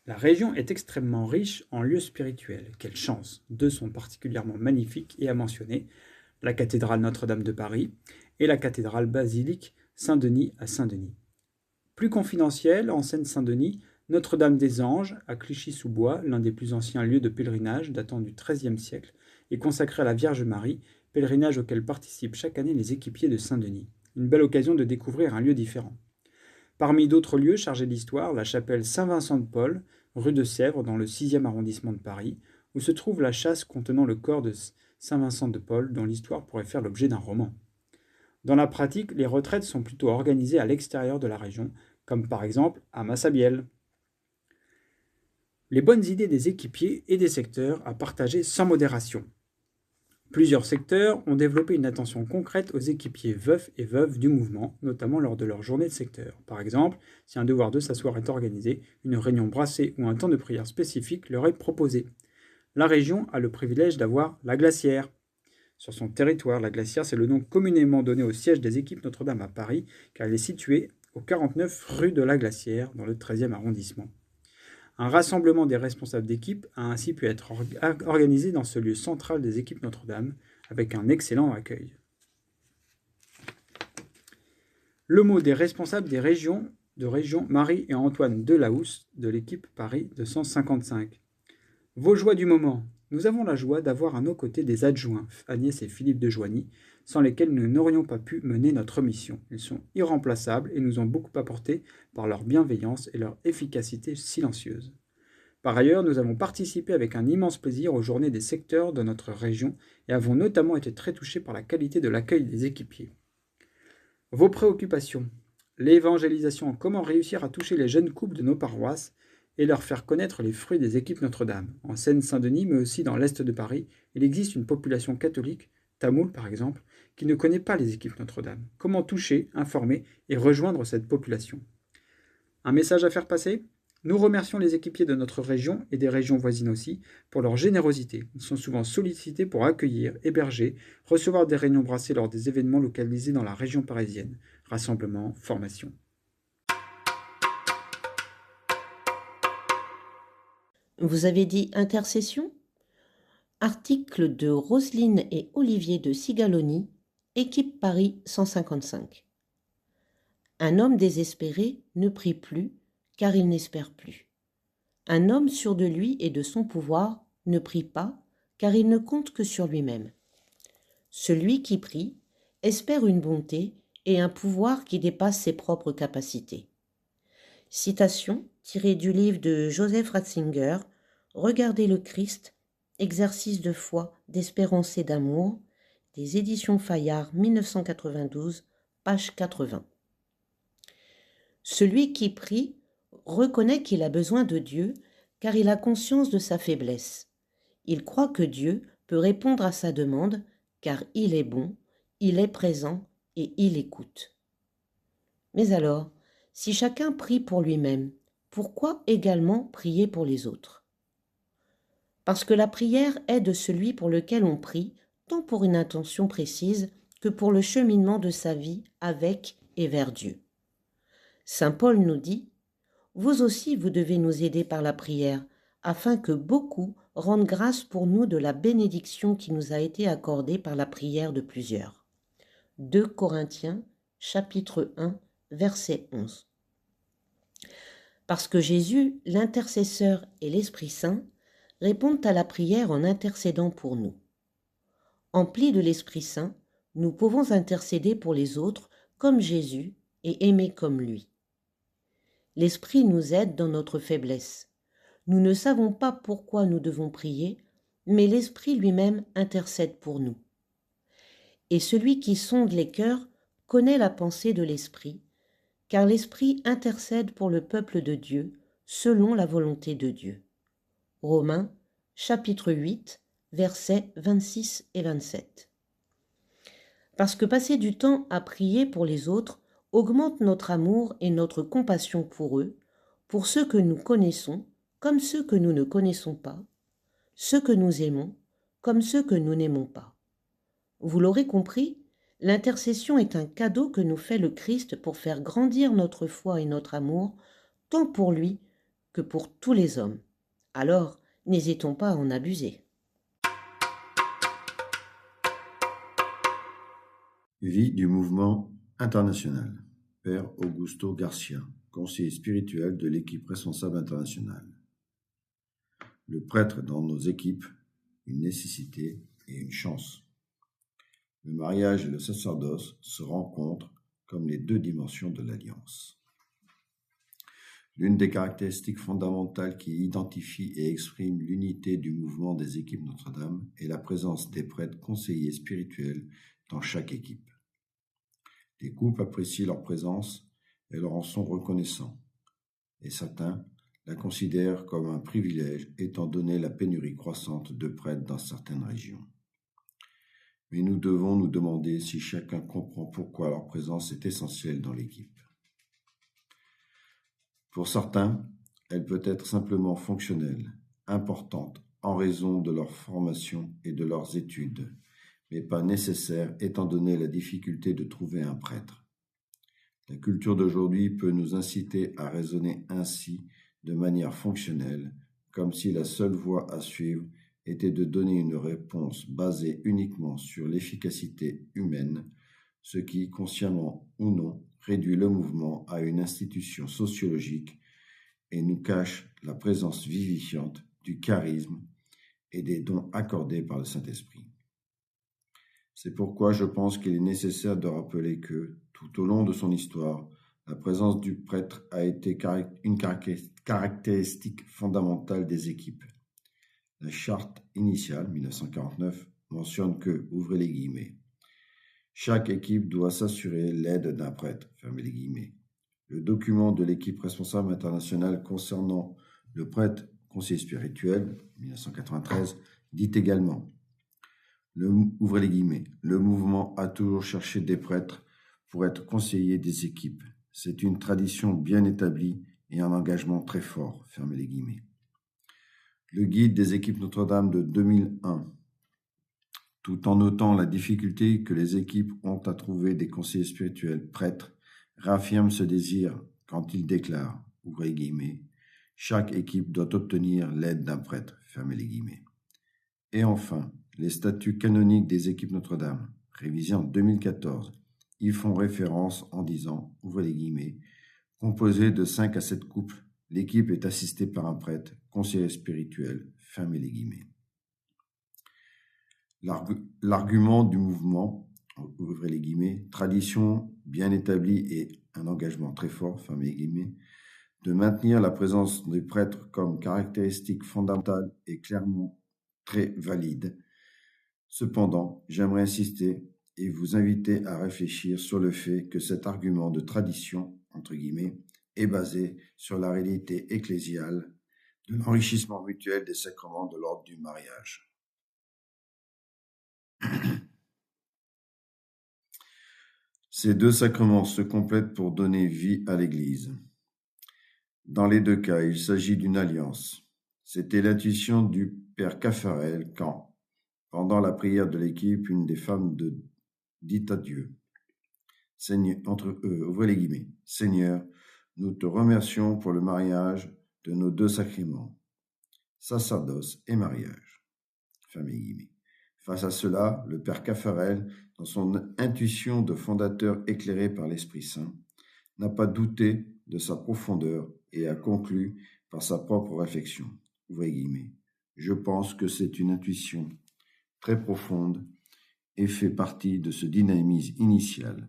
La région est extrêmement riche en lieux spirituels. Quelle chance! 2 sont particulièrement magnifiques et à mentionner, la cathédrale Notre-Dame de Paris et la cathédrale basilique Saint-Denis à Saint-Denis. Plus confidentiel, en Seine-Saint-Denis, Notre-Dame des Anges, à Clichy-sous-Bois, l'un des plus anciens lieux de pèlerinage datant du XIIIe siècle, est consacré à la Vierge Marie, pèlerinage auquel participent chaque année les équipiers de Saint-Denis. Une belle occasion de découvrir un lieu différent. Parmi d'autres lieux chargés d'histoire, la chapelle Saint-Vincent-de-Paul, rue de Sèvres, dans le 6e arrondissement de Paris, où se trouve la châsse contenant le corps de Saint-Vincent-de-Paul, dont l'histoire pourrait faire l'objet d'un roman. Dans la pratique, les retraites sont plutôt organisées à l'extérieur de la région, comme par exemple à Massabielle. Les bonnes idées des équipiers et des secteurs à partager sans modération. Plusieurs secteurs ont développé une attention concrète aux équipiers veufs et veuves du mouvement, notamment lors de leur journée de secteur. Par exemple, si un devoir de s'asseoir est organisé, une réunion brassée ou un temps de prière spécifique leur est proposé. La région a le privilège d'avoir la glacière. Sur son territoire, la glacière, c'est le nom communément donné au siège des équipes Notre-Dame à Paris, car elle est située au 49 rue de la Glacière, dans le 13e arrondissement. Un rassemblement des responsables d'équipe a ainsi pu être organisé dans ce lieu central des équipes Notre-Dame, avec un excellent accueil. Le mot des responsables des régions Marie et Antoine Delahousse de l'équipe Paris 255. Vos joies du moment. Nous avons la joie d'avoir à nos côtés des adjoints, Agnès et Philippe de Joigny, sans lesquels nous n'aurions pas pu mener notre mission. Ils sont irremplaçables et nous ont beaucoup apporté par leur bienveillance et leur efficacité silencieuse. Par ailleurs, nous avons participé avec un immense plaisir aux journées des secteurs de notre région et avons notamment été très touchés par la qualité de l'accueil des équipiers. Vos préoccupations. L'évangélisation, comment réussir à toucher les jeunes couples de nos paroisses et leur faire connaître les fruits des équipes Notre-Dame. En Seine-Saint-Denis, mais aussi dans l'est de Paris, il existe une population catholique Tamoul par exemple, qui ne connaît pas les équipes Notre-Dame. Comment toucher, informer et rejoindre cette population? Un message à faire passer? Nous remercions les équipiers de notre région et des régions voisines aussi pour leur générosité. Ils sont souvent sollicités pour accueillir, héberger, recevoir des réunions brassées lors des événements localisés dans la région parisienne. Rassemblements, formations. Vous avez dit intercession? Article de Roselyne et Olivier de Sigaloni, équipe Paris 155. Un homme désespéré ne prie plus, car il n'espère plus. Un homme sûr de lui et de son pouvoir ne prie pas, car il ne compte que sur lui-même. Celui qui prie espère une bonté et un pouvoir qui dépasse ses propres capacités. Citation tirée du livre de Joseph Ratzinger, Regardez le Christ, exercice de foi, d'espérance et d'amour, des éditions Fayard 1992, page 80. Celui qui prie reconnaît qu'il a besoin de Dieu car il a conscience de sa faiblesse. Il croit que Dieu peut répondre à sa demande car il est bon, il est présent et il écoute. Mais alors, si chacun prie pour lui-même, pourquoi également prier pour les autres? Parce que la prière est de celui pour lequel on prie, tant pour une intention précise que pour le cheminement de sa vie avec et vers Dieu. Saint Paul nous dit « Vous aussi vous devez nous aider par la prière, afin que beaucoup rendent grâce pour nous de la bénédiction qui nous a été accordée par la prière de plusieurs. » 2 Corinthiens, chapitre 1, verset 11. Parce que Jésus, l'intercesseur et l'Esprit Saint répondent à la prière en intercédant pour nous. Emplis de l'Esprit Saint, nous pouvons intercéder pour les autres comme Jésus et aimer comme lui. L'Esprit nous aide dans notre faiblesse. Nous ne savons pas pourquoi nous devons prier, mais l'Esprit lui-même intercède pour nous. Et celui qui sonde les cœurs connaît la pensée de l'Esprit, car l'Esprit intercède pour le peuple de Dieu, selon la volonté de Dieu. Romains, chapitre 8, versets 26 et 27. Parce que passer du temps à prier pour les autres augmente notre amour et notre compassion pour eux, pour ceux que nous connaissons comme ceux que nous ne connaissons pas, ceux que nous aimons comme ceux que nous n'aimons pas. Vous l'aurez compris, l'intercession est un cadeau que nous fait le Christ pour faire grandir notre foi et notre amour, tant pour lui que pour tous les hommes. Alors, n'hésitons pas à en abuser. Vie du mouvement international. Père Augusto Garcia, conseiller spirituel de l'équipe responsable internationale. Le prêtre dans nos équipes, une nécessité et une chance. Le mariage et le sacerdoce se rencontrent comme les deux dimensions de l'alliance. L'une des caractéristiques fondamentales qui identifie et exprime l'unité du mouvement des équipes Notre-Dame est la présence des prêtres conseillers spirituels dans chaque équipe. Les couples apprécient leur présence et leur en sont reconnaissants, et certains la considèrent comme un privilège étant donné la pénurie croissante de prêtres dans certaines régions. Mais nous devons nous demander si chacun comprend pourquoi leur présence est essentielle dans l'équipe. Pour certains, elle peut être simplement fonctionnelle, importante en raison de leur formation et de leurs études, mais pas nécessaire étant donné la difficulté de trouver un prêtre. La culture d'aujourd'hui peut nous inciter à raisonner ainsi de manière fonctionnelle, comme si la seule voie à suivre était de donner une réponse basée uniquement sur l'efficacité humaine, ce qui, consciemment ou non, réduit le mouvement à une institution sociologique et nous cache la présence vivifiante du charisme et des dons accordés par le Saint-Esprit. C'est pourquoi je pense qu'il est nécessaire de rappeler que, tout au long de son histoire, la présence du prêtre a été une caractéristique fondamentale des équipes. La charte initiale, 1949, mentionne que, ouvrez les guillemets, chaque équipe doit s'assurer l'aide d'un prêtre, fermez les guillemets. Le document de l'équipe responsable internationale concernant le prêtre conseiller spirituel, 1993, dit également ouvrez les guillemets, le mouvement a toujours cherché des prêtres pour être conseillers des équipes. C'est une tradition bien établie et un engagement très fort, fermez les guillemets. Le guide des équipes Notre-Dame de 2001, tout en notant la difficulté que les équipes ont à trouver des conseillers spirituels prêtres, réaffirme ce désir quand il déclare, ouvrez les guillemets, chaque équipe doit obtenir l'aide d'un prêtre, fermez les guillemets. Et enfin, les statuts canoniques des équipes Notre-Dame, révisés en 2014, y font référence en disant, ouvrez les guillemets, composé de 5 à 7 couples, l'équipe est assistée par un prêtre, conseiller spirituel, fermez les guillemets. L'argument du mouvement, ouvrez les guillemets, tradition bien établie et un engagement très fort, fermez les guillemets, de maintenir la présence des prêtres comme caractéristique fondamentale est clairement très valide. Cependant, j'aimerais insister et vous inviter à réfléchir sur le fait que cet argument de tradition, entre guillemets, est basé sur la réalité ecclésiale de l'enrichissement mutuel des sacrements de l'ordre du mariage. Ces deux sacrements se complètent pour donner vie à l'Église. Dans les deux cas, il s'agit d'une alliance. C'était l'intuition du père Caffarel quand, pendant la prière de l'équipe, une des femmes dit à Dieu, Seigneur, ouvrez les guillemets, Seigneur, nous te remercions pour le mariage de nos deux sacrements, sacerdoce et mariage. Fermez les guillemets. Face à cela, le père Caffarel, dans son intuition de fondateur éclairé par l'Esprit Saint, n'a pas douté de sa profondeur et a conclu par sa propre réflexion. Ouvrez les guillemets. Je pense que c'est une intuition très profonde et fait partie de ce dynamisme initial,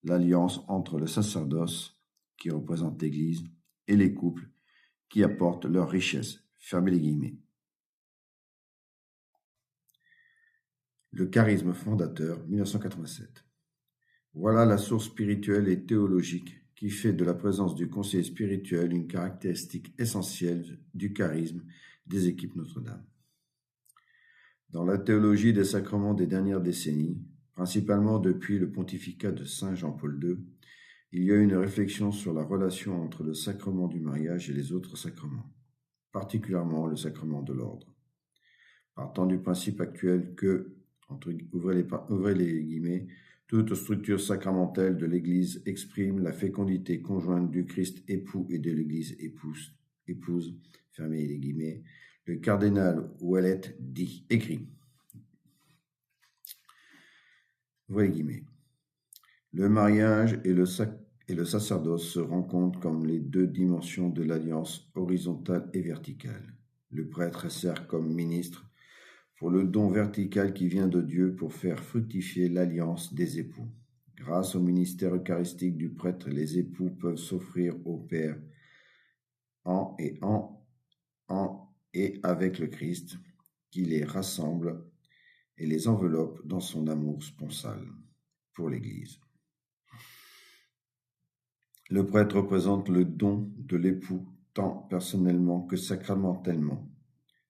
l'alliance entre le sacerdoce, qui représente l'Église, et les couples, qui apportent leur richesse. Fermez les guillemets. Le charisme fondateur, 1987. Voilà la source spirituelle et théologique qui fait de la présence du conseiller spirituel une caractéristique essentielle du charisme des équipes Notre-Dame. Dans la théologie des sacrements des dernières décennies, principalement depuis le pontificat de Saint Jean-Paul II, il y a une réflexion sur la relation entre le sacrement du mariage et les autres sacrements, particulièrement le sacrement de l'ordre. Partant du principe actuel que, ouvrez les guillemets, toute structure sacramentelle de l'Église exprime la fécondité conjointe du Christ époux et de l'Église épouse, fermez les guillemets, le cardinal Ouellet écrit, ouvrez les guillemets, le mariage et le sacerdoce se rencontrent comme les deux dimensions de l'alliance horizontale et verticale. Le prêtre sert comme ministre pour le don vertical qui vient de Dieu pour faire fructifier l'alliance des époux. Grâce au ministère eucharistique du prêtre, les époux peuvent s'offrir au Père en et avec le Christ, qui les rassemble et les enveloppe dans son amour sponsal pour l'Église. Le prêtre représente le don de l'époux tant personnellement que sacramentellement,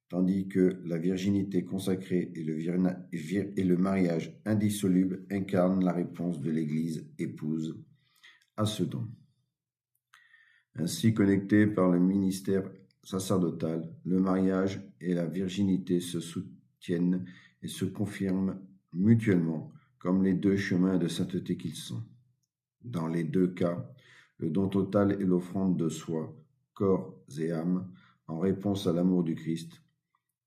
tandis que la virginité consacrée et le mariage indissoluble incarnent la réponse de l'Église épouse à ce don. Ainsi connectés par le ministère sacerdotal, le mariage et la virginité se soutiennent et se confirment mutuellement comme les deux chemins de sainteté qu'ils sont. Dans les deux cas, le don total et l'offrande de soi, corps et âme, en réponse à l'amour du Christ,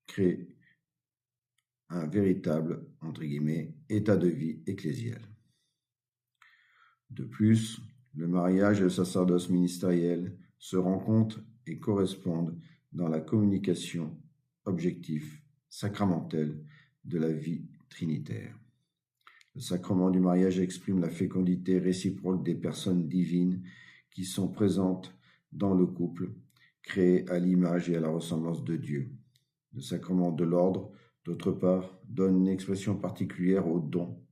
créent un véritable, entre guillemets, état de vie ecclésial. De plus, le mariage et le sacerdoce ministériel se rencontrent et correspondent dans la communication objective, sacramentelle de la vie trinitaire. Le sacrement du mariage exprime la fécondité réciproque des personnes divines qui sont présentes dans le couple, créé à l'image et à la ressemblance de Dieu. Le sacrement de l'ordre, d'autre part, donne une expression particulière au don,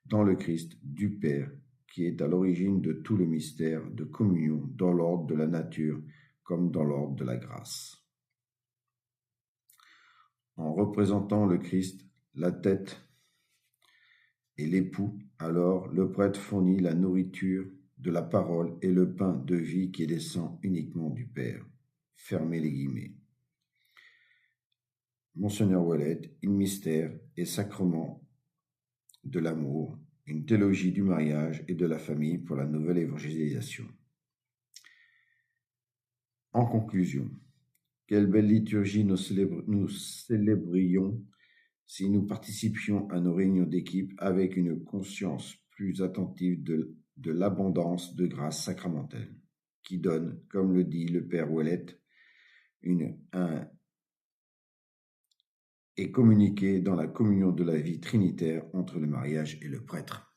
dans le Christ, du Père, qui est à l'origine de tout le mystère de communion dans l'ordre de la nature comme dans l'ordre de la grâce. En représentant le Christ, la tête et l'époux, alors le prêtre fournit la nourriture de la parole et le pain de vie qui descend uniquement du Père. Fermez les guillemets. Monseigneur Ouellet, Il mystère et sacrement de l'amour, une théologie du mariage et de la famille pour la nouvelle évangélisation. En conclusion, quelle belle liturgie nous célébrions si nous participions à nos réunions d'équipe avec une conscience plus attentive de l'abondance de grâce sacramentelle, qui donne, comme le dit le Père Ouellet, et communiquer dans la communion de la vie trinitaire entre le mariage et le prêtre.